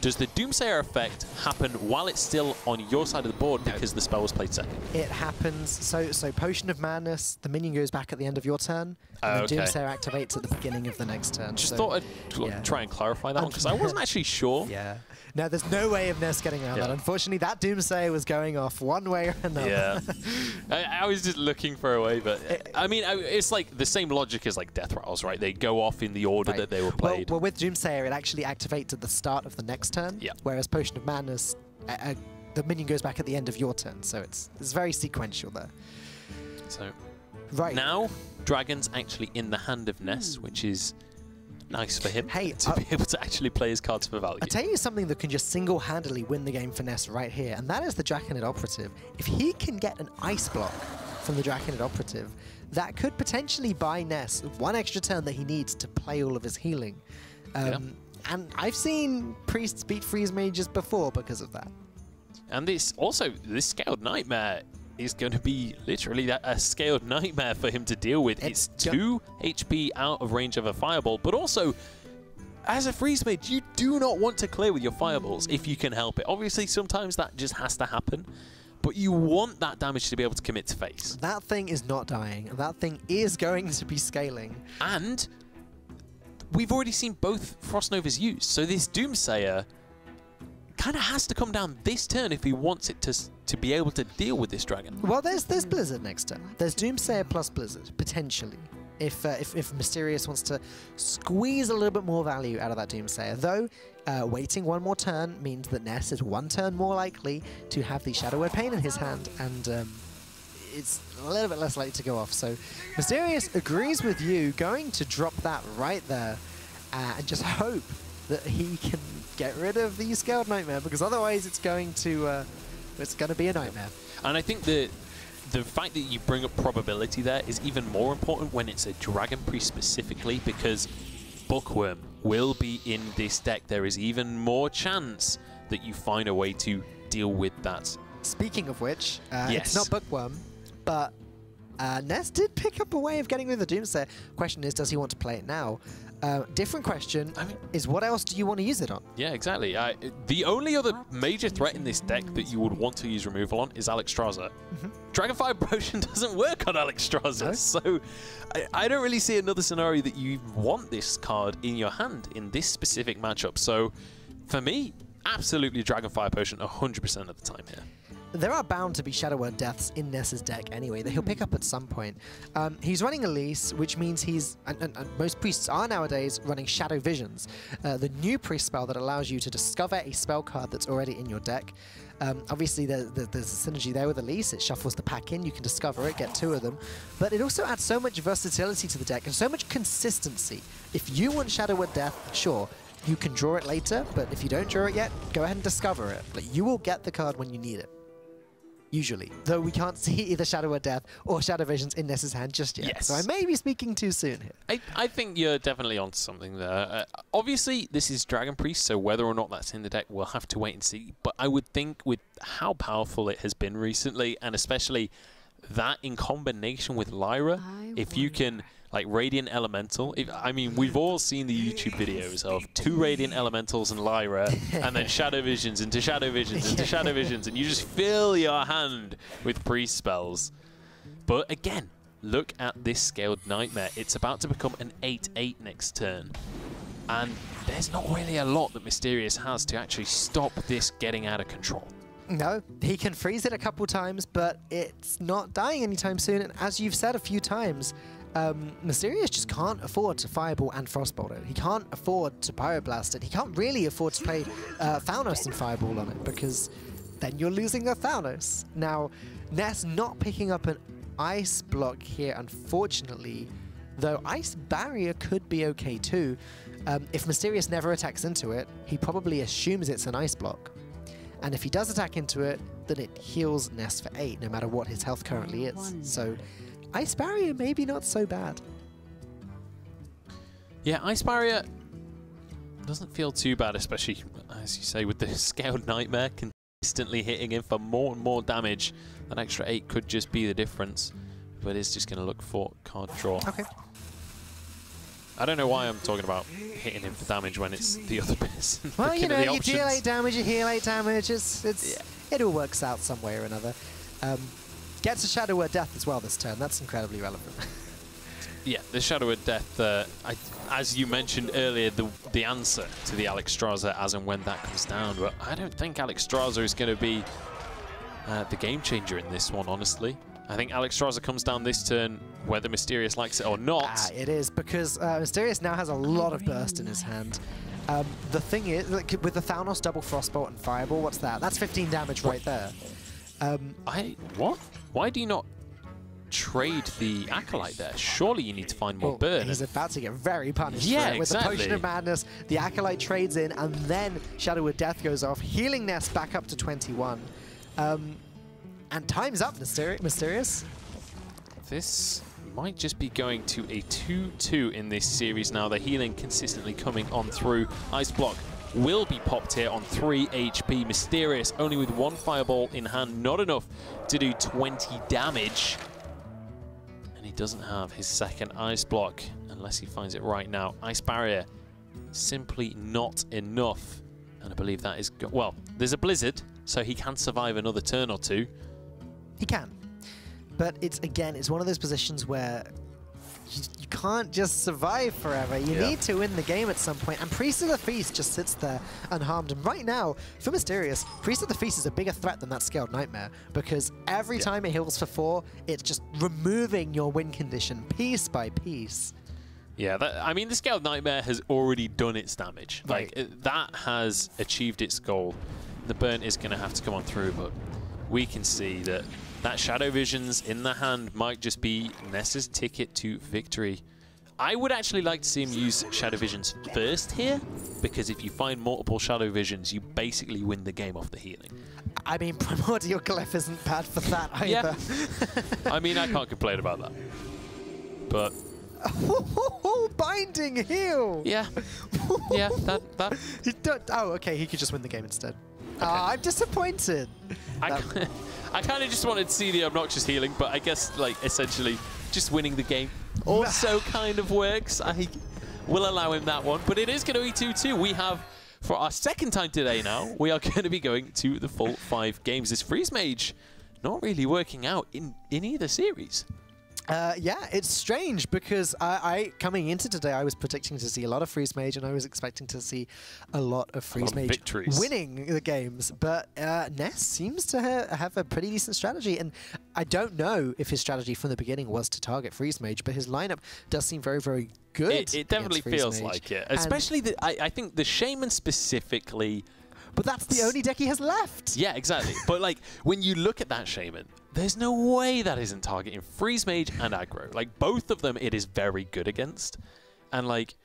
does the Doomsayer effect happen while it's still on your side of the board because the spell was played second? It happens, so Potion of Madness, the minion goes back at the end of your turn, and then Doomsayer activates at the beginning of the next turn. Just thought I'd try and clarify that one because I wasn't actually sure. Yeah. No, there's no way of Ness getting around that. Unfortunately, that Doomsayer was going off one way or another. Yeah. I was just looking for a way, but I mean, it's like the same logic as like Death Rattles, right? They go off in the order that they were played. Well, with Doomsayer, it actually activates at the start of the next turn, whereas Potion of Madness, the minion goes back at the end of your turn, so it's very sequential there. So, now, Dragon's actually in the hand of Ness, which is nice for him to be able to actually play his cards for value. I'll tell you something that can just single-handedly win the game for Ness right here, and that is the Draconid Operative. If he can get an ice block from the Draconid Operative, that could potentially buy Ness one extra turn that he needs to play all of his healing. And I've seen priests beat Freeze Mages before because of that. And this Scaled Nightmare is going to be literally a Scaled Nightmare for him to deal with. It's 2 HP out of range of a Fireball, but also, as a Freeze Mage, you do not want to clear with your Fireballs if you can help it. Obviously, sometimes that just has to happen, but you want that damage to be able to commit to face. That thing is not dying, and that thing is going to be scaling. And we've already seen both Frost Novas used, so this Doomsayer kind of has to come down this turn if he wants it to be able to deal with this dragon. Well, there's Blizzard next turn. There's Doomsayer plus Blizzard, potentially. If Mysterious wants to squeeze a little bit more value out of that Doomsayer. Though, waiting one more turn means that Ness is one turn more likely to have the Shadow Word Pain in his hand, and it's a little bit less likely to go off. So Mysterious agrees with you, going to drop that right there, and just hope that he can get rid of the Scaled Nightmare, because otherwise it's going to be a nightmare. And I think the fact that you bring up probability there is even more important when it's a Dragon Priest specifically, because Bookworm will be in this deck. There is even more chance that you find a way to deal with that. Speaking of which, it's not Bookworm, but Ness did pick up a way of getting rid of the Doomsayer. Question is, does he want to play it now? Different question is, what else do you want to use it on? Yeah, exactly. The only other major threat in this deck that you would want to use removal on is Alexstrasza. Dragonfire Potion doesn't work on Alexstrasza, No? so I don't really see another scenario that you want this card in your hand in this specific matchup. So for me, absolutely Dragonfire Potion 100% of the time here. There are bound to be Shadow Word Deaths in Ness's deck anyway that he'll pick up at some point. He's running Elise, which means he's, and most priests are nowadays, running Shadow Visions, the new priest spell that allows you to discover a spell card that's already in your deck. Obviously, there's a synergy there with Elise. It shuffles the pack in, you can discover it, get 2 of them. But it also adds so much versatility to the deck and so much consistency. If you want Shadow Word Death, sure, you can draw it later, but if you don't draw it yet, go ahead and discover it. But you will get the card when you need it. Usually. Though we can't see either Shadow Word Death or Shadow Visions in Ness's hand just yet. Yes. So I may be speaking too soon here. I think you're definitely onto something there. Obviously, this is Dragon Priest, so whether or not that's in the deck, we'll have to wait and see. But I would think with how powerful it has been recently, and especially that in combination with Lyra, if you can, like, Radiant Elemental. I mean, we've all seen the YouTube videos of 2 Radiant Elementals and Lyra, and then Shadow Visions into Shadow Visions into Shadow Visions, and you just fill your hand with priest spells. But again, look at this Scaled Nightmare. It's about to become an 8/8 next turn. And there's not really a lot that Mysterious has to actually stop this getting out of control. No, he can freeze it a couple times, but it's not dying anytime soon. And as you've said a few times, Mysterious just can't afford to Fireball and Frostbolt it. He can't afford to Pyroblast it. He can't really afford to play Thalnos and Fireball on it, because then you're losing a Thalnos. Now, Ness not picking up an Ice block here, unfortunately, though Ice Barrier could be okay too. If Mysterious never attacks into it, he probably assumes it's an Ice block. And if he does attack into it, then it heals Ness for 8, no matter what his health currently is. So Ice Barrier maybe not so bad. Yeah, Ice Barrier doesn't feel too bad, especially, as you say, with the Scaled Nightmare consistently hitting him for more and more damage. That extra 8 could just be the difference, but it's just going to look for card draw. Okay. I don't know why I'm talking about hitting him for damage when it's the other person. Well, you know, you options. deal 8 damage, you heal 8 damage. It all works out some way or another. Gets a Shadow Word Death as well this turn. That's incredibly relevant. Yeah, the Shadow Word Death, as you mentioned earlier, the answer to the Alexstrasza as and when that comes down. But I don't think Alexstrasza is going to be the game changer in this one, honestly. I think Alexstrasza comes down this turn, whether Mysterious likes it or not. It is, because Mysterious now has a lot of burst in his hand. The thing is, like, with the Thalnos double Frostbolt and Fireball, what's that? That's 15 damage right there. What? Why do you not trade the Acolyte there? Surely you need to find more burn. He's about to get very punished for it. With exactly. the Potion of Madness, the Acolyte trades in, and then Shadow Word Death goes off, healing Ness back up to 21. And time's up, Mysterious. This might just be going to a 2-2 in this series now. The healing consistently coming on through. Ice Block will be popped here on 3 HP. Mysterious only with 1 Fireball in hand, not enough to do 20 damage. And he doesn't have his second Ice Block unless he finds it right now. Ice Barrier simply not enough. And I believe that is, well, there's a Blizzard, so he can survive another turn or 2. He can. But it's one of those positions where you can't just survive forever. You need to win the game at some point. And Priest of the Feast just sits there unharmed. And right now, for Mysterious, Priest of the Feast is a bigger threat than that Scaled Nightmare, because every time it heals for 4, it's just removing your win condition piece by piece. Yeah, I mean, the Scaled Nightmare has already done its damage. Right. Like, that has achieved its goal. The burn is going to have to come on through, but we can see that Shadow Visions in the hand might just be Ness's ticket to victory. I would actually like to see him use Shadow Visions first here, because if you find multiple Shadow Visions, you basically win the game off the healing. I mean, Primordial Glyph isn't bad for that either. Yeah. I mean, I can't complain about that. But Binding Heal! yeah. Yeah, that... Oh, okay, he could just win the game instead. Okay. I'm disappointed. I kind of just wanted to see the obnoxious healing, but I guess, like, essentially just winning the game also kind of works. we'll allow him that one. But it is going to be 2-2. We have, for our second time today now, we are going to be going to the full 5 games. This Freeze Mage not really working out in either series. Yeah, it's strange because I coming into today, I was predicting to see a lot of Freeze Mage, and I was expecting to see a lot of Freeze Mage victories, winning the games. But Ness seems to have a pretty decent strategy, and I don't know if his strategy from the beginning was to target Freeze Mage, but his lineup does seem very, very good. It definitely feels like it, especially I think the Shaman specifically. But that's the only deck he has left. Yeah, exactly. But like when you look at that Shaman, there's no way that isn't targeting Freeze Mage and aggro. Like both of them, it is very good against. And like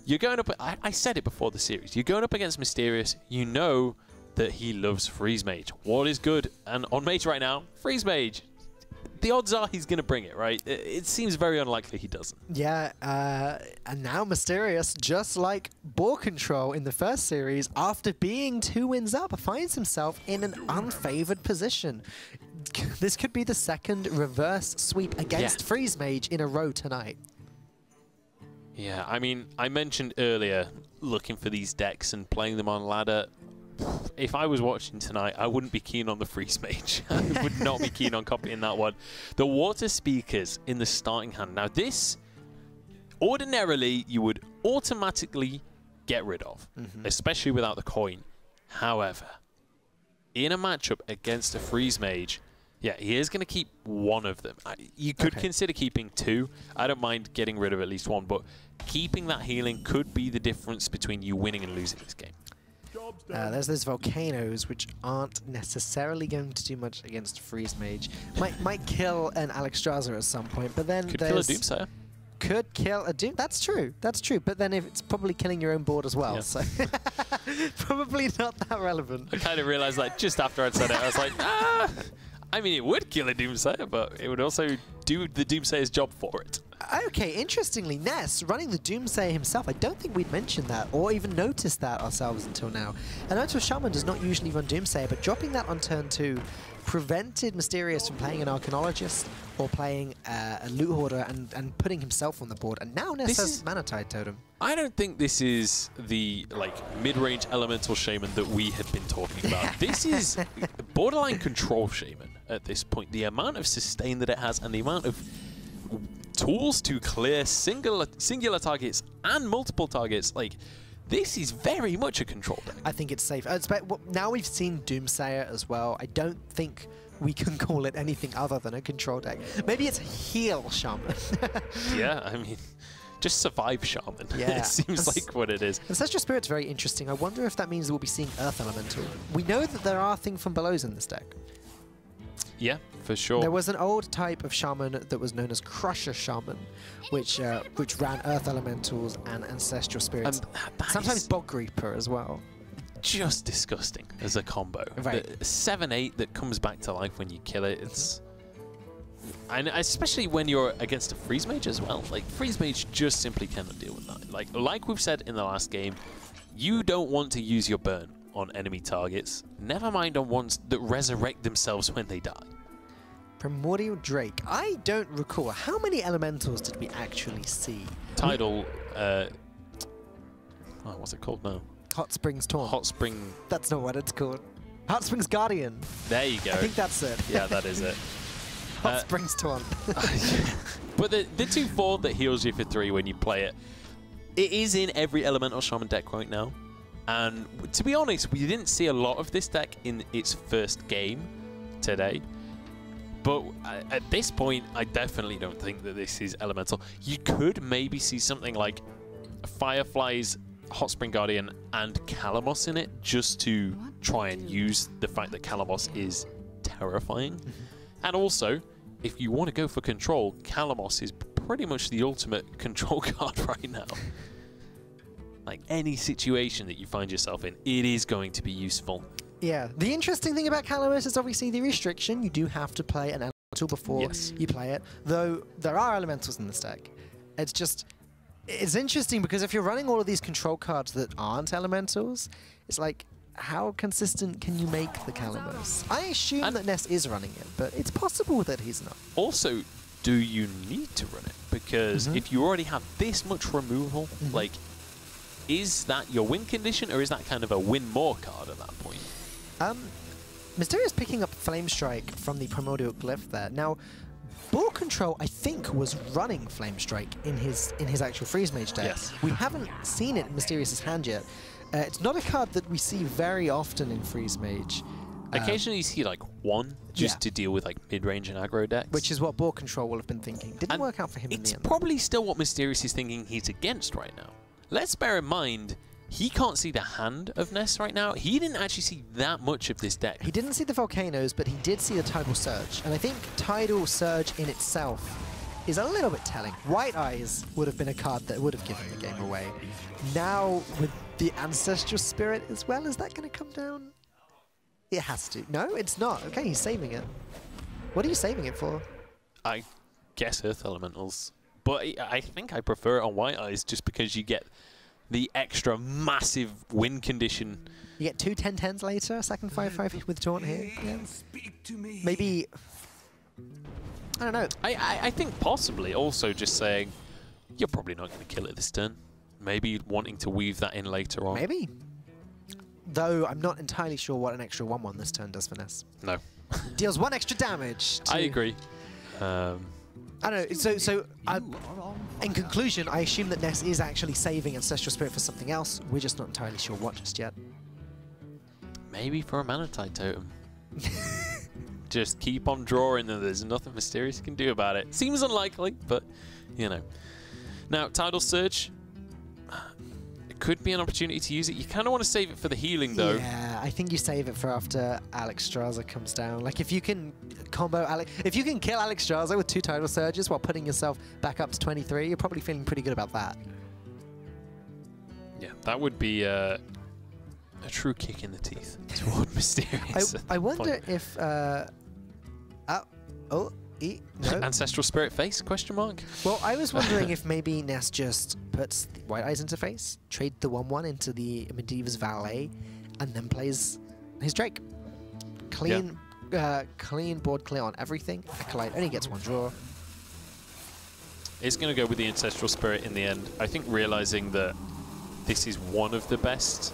you're going up, I said it before the series, you're going up against Mysterious, you know that he loves Freeze Mage. What is good? And on Mage right now, Freeze Mage. The odds are he's going to bring it, right? It seems very unlikely he doesn't. Yeah, and now Mysterious, just like Ball Control in the first series, after being 2 wins up, finds himself in an unfavored position. This could be the second reverse sweep against Freeze Mage in a row tonight. Yeah, I mean, I mentioned earlier looking for these decks and playing them on ladder. If I was watching tonight, I wouldn't be keen on the Freeze Mage. I would not be keen on copying that one. The Water Speakers in the starting hand. Now this, ordinarily, you would automatically get rid of, especially without the coin. However, in a matchup against a Freeze Mage, yeah, he is going to keep one of them. You could consider keeping 2. I don't mind getting rid of at least 1, but keeping that healing could be the difference between you winning and losing this game. There's those volcanoes, which aren't necessarily going to do much against Freeze Mage. Might kill an Alexstrasza at some point, but then could kill a Doomsayer. Could kill a Doom. That's true. That's true. But then if it's probably killing your own board as well, so probably not that relevant. I kind of realized that just after I'd said it. I was like, I mean, it would kill a Doomsayer, but it would also do the Doomsayer's job for it. Okay, interestingly, Ness running the Doomsayer himself. I don't think we'd mentioned that or even noticed that ourselves until now. Elemental Shaman does not usually run Doomsayer, but dropping that on turn 2 prevented Mysterious from playing an Arcanologist or playing a Loot Hoarder and putting himself on the board. And now Ness has Mana Tide Totem. I don't think this is the mid-range Elemental Shaman that we had been talking about. This is borderline Control Shaman at this point. The amount of sustain that it has and the amount of tools to clear singular targets and multiple targets, like this is very much a control deck. I think it's safe. Now we've seen Doomsayer as well. I don't think we can call it anything other than a control deck. Maybe it's Heal Shaman. Yeah, I mean, just Survive Shaman. Yeah. It seems like what it is. Ancestral Spirit's very interesting. I wonder if that means we'll be seeing Earth Elemental. We know that there are things from belows in this deck. Yeah, for sure. There was an old type of shaman that was known as Crusher Shaman, which ran Earth Elementals and Ancestral Spirits. Sometimes Bog Reaper as well. Just disgusting as a combo. Right. The 7/8 that comes back to life when you kill it, and especially when you're against a Freeze Mage as well. Like, Freeze Mage just simply cannot deal with that. Like we've said in the last game, you don't want to use your burn on enemy targets, never mind on ones that resurrect themselves when they die. Primordial Drake. I don't recall. How many elementals did we actually see? Tidal, what's it called now? Hot Springs Taunt. Hot Spring. That's not what it's called. Hot Springs Guardian. There you go. I think that's it. Yeah, that is it. Hot Springs Taunt. But the 2/4 that heals you for 3 when you play it, it is in every Elemental Shaman deck right now. And to be honest, we didn't see a lot of this deck in its first game today. But at this point, I definitely don't think that this is Elemental. You could maybe see something like Firefly's Hot Spring Guardian and Calamos in it, just to try and use the fact that Calamos is terrifying. And also, if you want to go for control, Calamos is pretty much the ultimate control card right now. Like, any situation that you find yourself in, it is going to be useful. Yeah. The interesting thing about Calamos is obviously the restriction. You do have to play an elemental before you play it, though there are elementals in this deck. It's interesting because if you're running all of these control cards that aren't elementals, it's like, how consistent can you make the Calamos? I assume that Ness is running it, but it's possible that he's not. Also, do you need to run it? Because if you already have this much removal, like, is that your win condition, or is that kind of a win more card at that point? Mysterious picking up Flame Strike from the Primordial Glyph there. Now, Ball Control, I think, was running Flame Strike in his actual Freeze Mage deck. Yes. We haven't seen it in Mysterious's hand yet. It's not a card that we see very often in Freeze Mage. Occasionally you see like one just to deal with like mid-range and aggro decks. Which is what Ball Control will have been thinking. Didn't work out for him in the end. It's probably still what Mysterious is thinking he's against right now. Let's bear in mind, he can't see the hand of Ness right now. He didn't actually see that much of this deck. He didn't see the Volcanoes, but he did see the Tidal Surge. And I think Tidal Surge in itself is a little bit telling. White Eyes would have been a card that would have given the game away. Now, with the Ancestral Spirit as well, is that going to come down? It has to. No, it's not. Okay, he's saving it. What are you saving it for? I guess Earth Elementals. But I think I prefer it on White Eyes just because you get the extra massive win condition. You get two 10-10s later, a second 5-5 with Taunt here. Yeah. Maybe... I don't know. I think possibly also just saying, you're probably not going to kill it this turn. Maybe wanting to weave that in later on. Maybe. Though I'm not entirely sure what an extra 1-1 this turn does for Ness. No. Deals 1 extra damage. I agree. I don't know. So in conclusion, I assume that Ness is actually saving Ancestral Spirit for something else. We're just not entirely sure what just yet. Maybe for a Manatide Totem. Just keep on drawing, and there's nothing Mysterious can do about it. Seems unlikely, but, you know. Now, Tidal Surge. It could be an opportunity to use it. You kind of want to save it for the healing, though. Yeah, I think you save it for after Alexstrasza comes down. Like, if you can combo if you can kill Alexstrasza with 2 Tidal Surges while putting yourself back up to 23, you're probably feeling pretty good about that. Yeah, that would be a true kick in the teeth toward Mysterious. I wonder if... no. Ancestral Spirit face, question mark? Well, I was wondering if maybe Ness just puts the White Eyes into face, trade the 1-1 into the Medivh's Valet, and then plays his Drake. Clean, clean board clear on everything. Acolyte only gets 1 draw. It's going to go with the Ancestral Spirit in the end. I think realizing that this is one of the best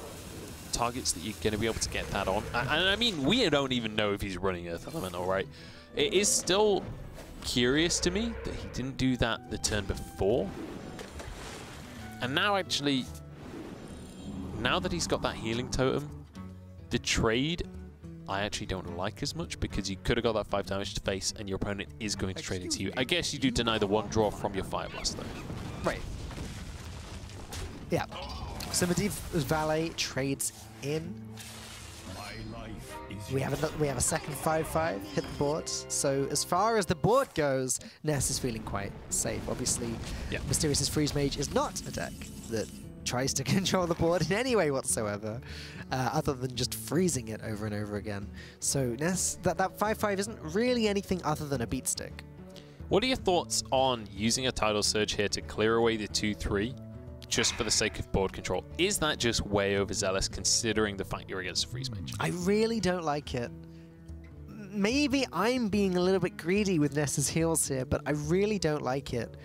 targets that you're going to be able to get that on. And I mean, we don't even know if he's running Earth Elemental, right? It is still curious to me that he didn't do that the turn before. And now actually, now that he's got that healing totem, the trade I actually don't like as much, because you could have got that 5 damage to face and your opponent is going to trade it to you. I guess you do deny the 1 draw from your Fire Blast though. Right. Yeah. So Medivh's Valet trades in. We have a second 5-5 hit the board. So as far as the board goes, Ness is feeling quite safe. Obviously, Mysterious's Freeze Mage is not a deck that tries to control the board in any way whatsoever, other than just freezing it over and over again. So Ness, that 5-5 isn't really anything other than a beat stick. What are your thoughts on using a Tidal Surge here to clear away the 2-3? Just for the sake of board control? Is that just way overzealous considering the fact you're against a Freeze Mage? I really don't like it. Maybe I'm being a little bit greedy with Ness's heals here, but I really don't like it.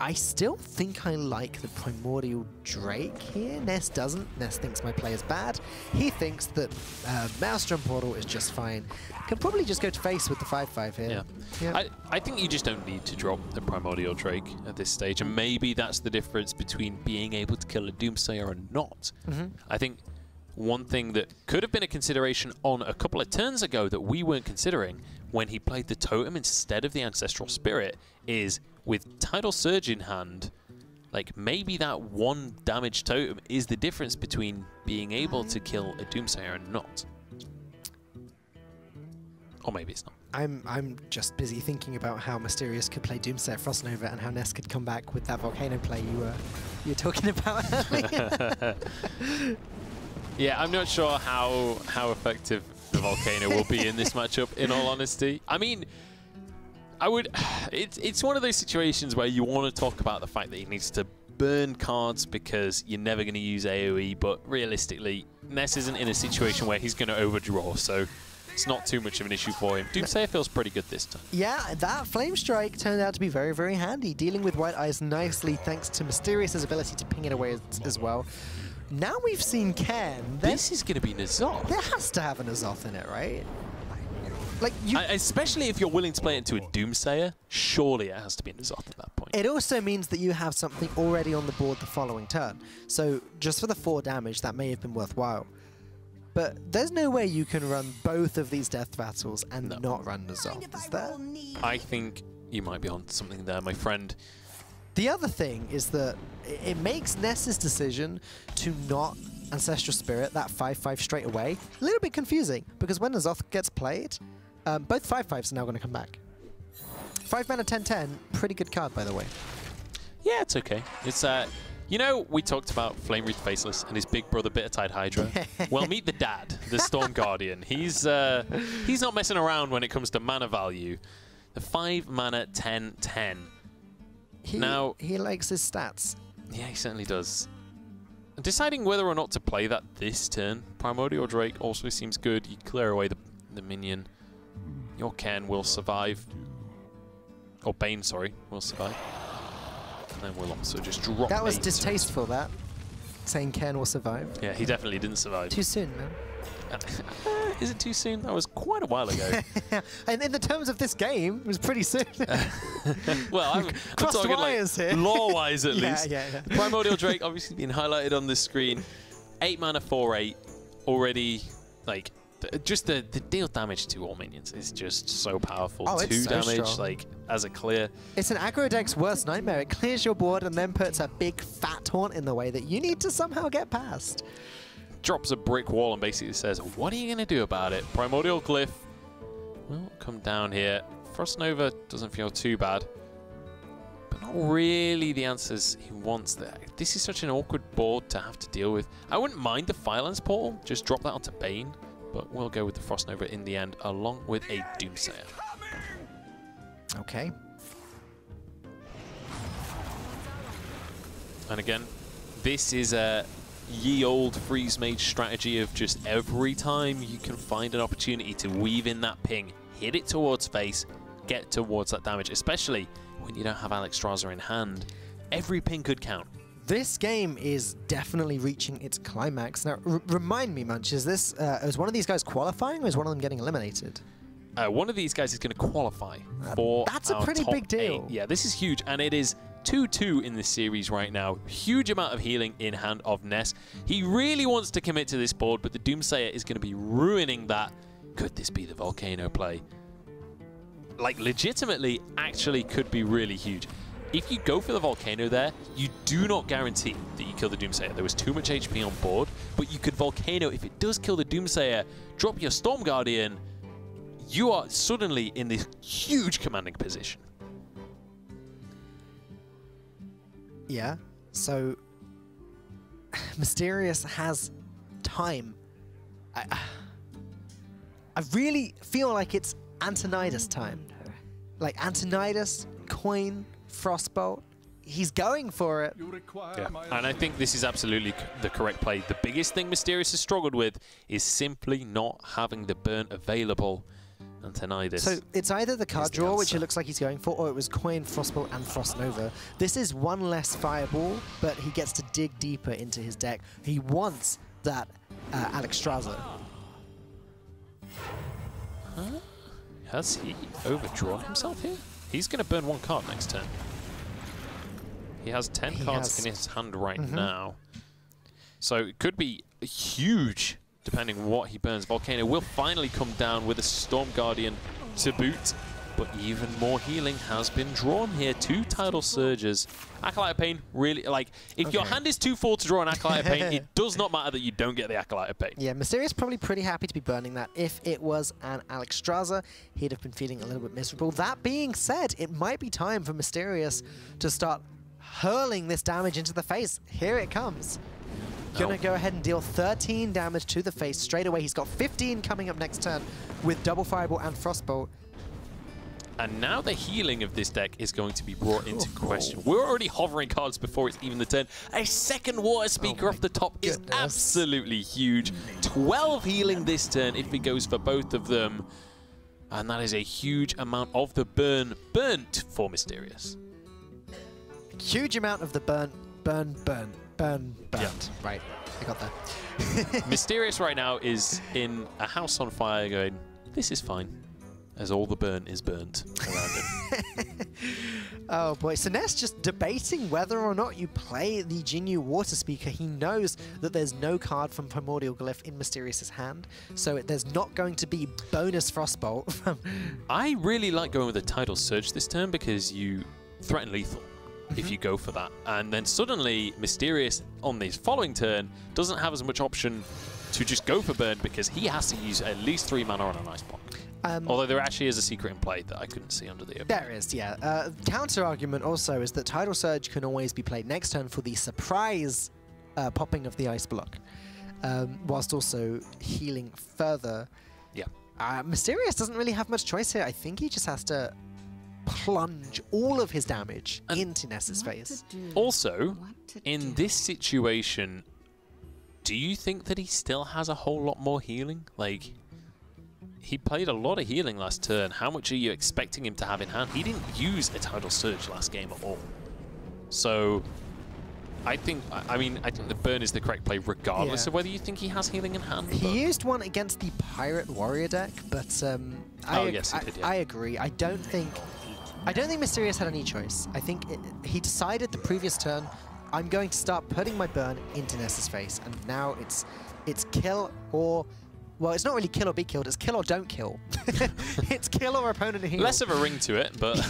I still think I like the Primordial Drake here. Ness doesn't. Ness thinks my play is bad. He thinks that Maelstrom Portal is just fine. Can probably just go to face with the 5-5 here. Yeah. I think you just don't need to drop the Primordial Drake at this stage, and maybe that's the difference between being able to kill a Doomsayer and not. I think one thing that could have been a consideration on a couple of turns ago that we weren't considering when he played the Totem instead of the Ancestral Spirit is, with Tidal Surge in hand, like maybe that 1 damage totem is the difference between being able to kill a Doomsayer and not. Or maybe it's not. I'm just busy thinking about how Mysterious could play Doomsayer Frostnova and how Ness could come back with that Volcano play you were talking about earlier. Yeah, I'm not sure how effective the Volcano will be in this matchup, in all honesty. I mean, it's one of those situations where you want to talk about the fact that he needs to burn cards because you're never going to use AoE, but realistically, Ness isn't in a situation where he's going to overdraw, so it's not too much of an issue for him. Doomsayer feels pretty good this time. Yeah, that Flame Strike turned out to be very, very handy, dealing with White Eyes nicely thanks to Mysterious's ability to ping it away as well. Now we've seen Ken. This is going to be N'Zoth. There has to have a N'Zoth in it, right? Like especially if you're willing to play it into a Doomsayer, surely it has to be N'Zoth at that point. It also means that you have something already on the board the following turn. So just for the 4 damage, that may have been worthwhile. But there's no way you can run both of these death battles and not run N'Zoth, is there? I think you might be on something there, my friend. The other thing is that it makes Ness's decision to not Ancestral Spirit that 5/5 straight away a little bit confusing, because when N'Zoth gets played, both 5/5s are now going to come back. 5 mana 10/10, pretty good card, by the way. Yeah, it's okay. It's you know, we talked about Flame Wreath Faceless and his big brother Bittertide Hydra. Well, meet the dad, the Storm Guardian. He's not messing around when it comes to mana value. The 5 mana 10/10. Now he likes his stats. Yeah, he certainly does. Deciding whether or not to play that this turn, Primordial Drake also seems good. You clear away the minion. Your Ken will survive. Or Bane, sorry, will survive. And then we'll also just drop That was Bane distasteful, that. Saying Ken will survive. Yeah, he definitely didn't survive. Too soon, man. Is it too soon? That was quite a while ago. And in the terms of this game, it was pretty soon. Well, I'm talking wires like here. lore-wise at Yeah, least. yeah. Primordial Drake obviously being highlighted on the screen. 8 mana 4/8 already, like, just the deal damage to all minions is just so powerful. Oh, 2 it's so damage, strong. like, as a clear. It's an aggro deck's worst nightmare. It clears your board and then puts a big fat taunt in the way that you need to somehow get past. Drops a brick wall and basically says, what are you going to do about it? Primordial Glyph will come down here. Frost Nova doesn't feel too bad, but not really the answers he wants there. This is such an awkward board to have to deal with. I wouldn't mind the Firelands Portal, just drop that onto Bane, but we'll go with the Frost Nova in the end, along with a Doomsayer. Okay. And again, this is a ye old freeze mage strategy of just every time you can find an opportunity to weave in that ping, hit it towards face, get towards that damage, especially when you don't have Alexstrasza in hand. Every ping could count. This game is definitely reaching its climax. Now, remind me, Munch, is one of these guys qualifying or is one of them getting eliminated? One of these guys is going to qualify for That's a our pretty top big deal. 8. Yeah, this is huge, and it is 2-2 in this series right now. Huge amount of healing in hand of Ness. He really wants to commit to this board, but the Doomsayer is going to be ruining that. Could this be the Volcano play? Like, legitimately, actually could be really huge. If you go for the Volcano there, you do not guarantee that you kill the Doomsayer. There was too much HP on board, but you could Volcano. If it does kill the Doomsayer, drop your Storm Guardian, you are suddenly in this huge commanding position. Yeah, so Mysterious has time. I really feel like it's Antonidas time. Like Antonidas, Coin, Frostbolt, he's going for it. Yeah. And I think this is absolutely the correct play. The biggest thing Mysterious has struggled with is simply not having the burn available. Antonidas. So it's either the card draw, which it looks like he's going for, or it was Coin, Frostbolt, and Frost Nova. This is one less Fireball, but he gets to dig deeper into his deck. He wants that Alexstrasza. Huh? Has he overdrawn himself here? He's going to burn 1 card next turn. He has 10 cards in his hand right now. So it could be huge, depending what he burns. Volcano will finally come down with a Storm Guardian to boot, but even more healing has been drawn here. 2 Tidal Surges. Acolyte of Pain, really, like, if your hand is too full to draw an Acolyte of Pain, it does not matter that you don't get the Acolyte of Pain. Yeah, Mysterious probably pretty happy to be burning that. If it was an Alexstrasza, he'd have been feeling a little bit miserable. That being said, it might be time for Mysterious to start hurling this damage into the face. Here it comes. Gonna go ahead and deal 13 damage to the face straight away. He's got 15 coming up next turn with double Fireball and Frostbolt. And now the healing of this deck is going to be brought into question. We're already hovering cards before it's even the turn. A second water speaker off the top is absolutely huge. 12 healing this turn if he goes for both of them. And that is a huge amount of the burn burnt for Mysterious. Huge amount of the burn. Yeah. Right, I got that. Mysterious right now is in a house on fire going, this is fine, as all the burn is burnt around him. Oh boy, so Ness just debating whether or not you play the Jinyu Water Speaker. He knows that there's no card from Primordial Glyph in Mysterious's hand, so there's not going to be bonus Frostbolt. I really like going with a Tidal Surge this turn because you threaten lethal if you go for that. And then suddenly Mysterious on this following turn doesn't have as much option to just go for burn because he has to use at least 3 mana on an Ice Block. Although there actually is a secret in play that I couldn't see under the opening. There is, yeah. Counter argument also is that Tidal Surge can always be played next turn for the surprise popping of the Ice Block, whilst also healing further. Yeah. Mysterious doesn't really have much choice here. I think he just has to plunge all of his damage into Ness's face. Also, in this situation, do you think that he still has a whole lot more healing? Like, he played a lot of healing last turn. How much are you expecting him to have in hand? He didn't use a Tidal Surge last game at all. So, I think the burn is the correct play regardless of whether you think he has healing in hand. He used one against the Pirate Warrior deck, but yes, he did, yeah. I agree. I don't think Mysterious had any choice. I think he decided the previous turn, I'm going to start putting my burn into Ness's face, and now it's kill or... Well, it's not really kill or be killed, it's kill or don't kill. It's kill or opponent heal. Less of a ring to it, but...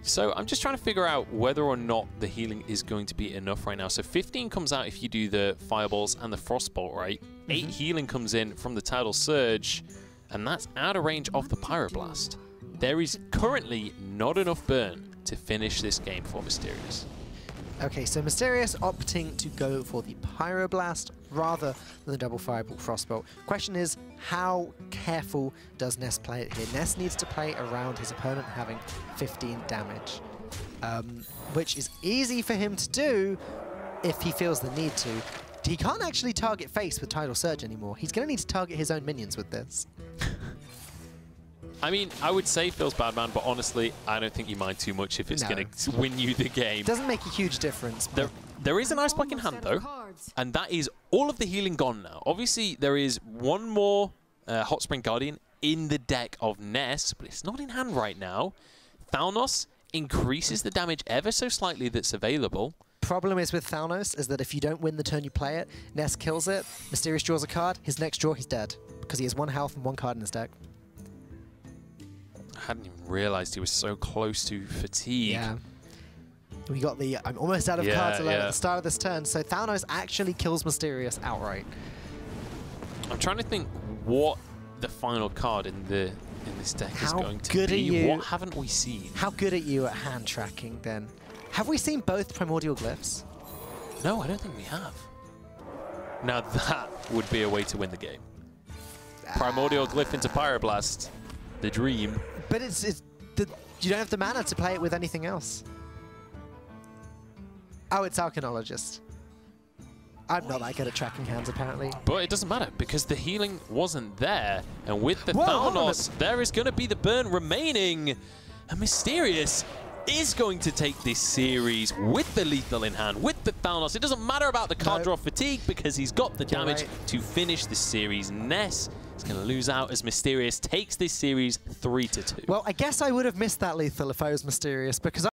so I'm just trying to figure out whether or not the healing is going to be enough right now. So 15 comes out if you do the Fireballs and the Frostbolt, right? 8 healing comes in from the Tidal Surge, and that's out of range of the Pyroblast. There is currently not enough burn to finish this game for Mysterious. Okay, so Mysterious opting to go for the Pyroblast rather than the double Fireball Frostbolt. Question is, how careful does Ness play it here? Ness needs to play around his opponent having 15 damage, which is easy for him to do if he feels the need to. He can't actually target face with Tidal Surge anymore. He's going to need to target his own minions with this. I mean, I would say Phil's Badman, but honestly, I don't think you mind too much if it's going to win you the game. It doesn't make a huge difference. There is an Ice Block in hand, though, and that is all of the healing gone now. Obviously, there is one more Hot Spring Guardian in the deck of Ness, but it's not in hand right now. Thalnos increases the damage ever so slightly that's available. Problem is with Thalnos is that if you don't win the turn you play it, Ness kills it, Mysterious draws a card, his next draw he's dead, because he has 1 health and 1 card in his deck. I hadn't even realized he was so close to fatigue. Yeah. We got the I'm almost out of cards alert at the start of this turn, so Thalnos actually kills Mysterious outright. I'm trying to think what the final card in this deck is going to good be. Are you, what haven't we seen? How good are you at hand tracking then? Have we seen both Primordial Glyphs? No, I don't think we have. Now that would be a way to win the game. Primordial Glyph into Pyroblast. The dream. But you don't have the mana to play it with anything else. Oh, it's Arcanologist. I'm not that good at tracking hands, apparently. But it doesn't matter, because the healing wasn't there. And with the Thalnos, there is going to be the burn remaining. And Mysterious is going to take this series with the lethal in hand, with the Thalnos. It doesn't matter about the card draw fatigue, because he's got the damage to finish this series. Ness is going to lose out as Mysterious takes this series 3-2. Well, I guess I would have missed that lethal if I was Mysterious, because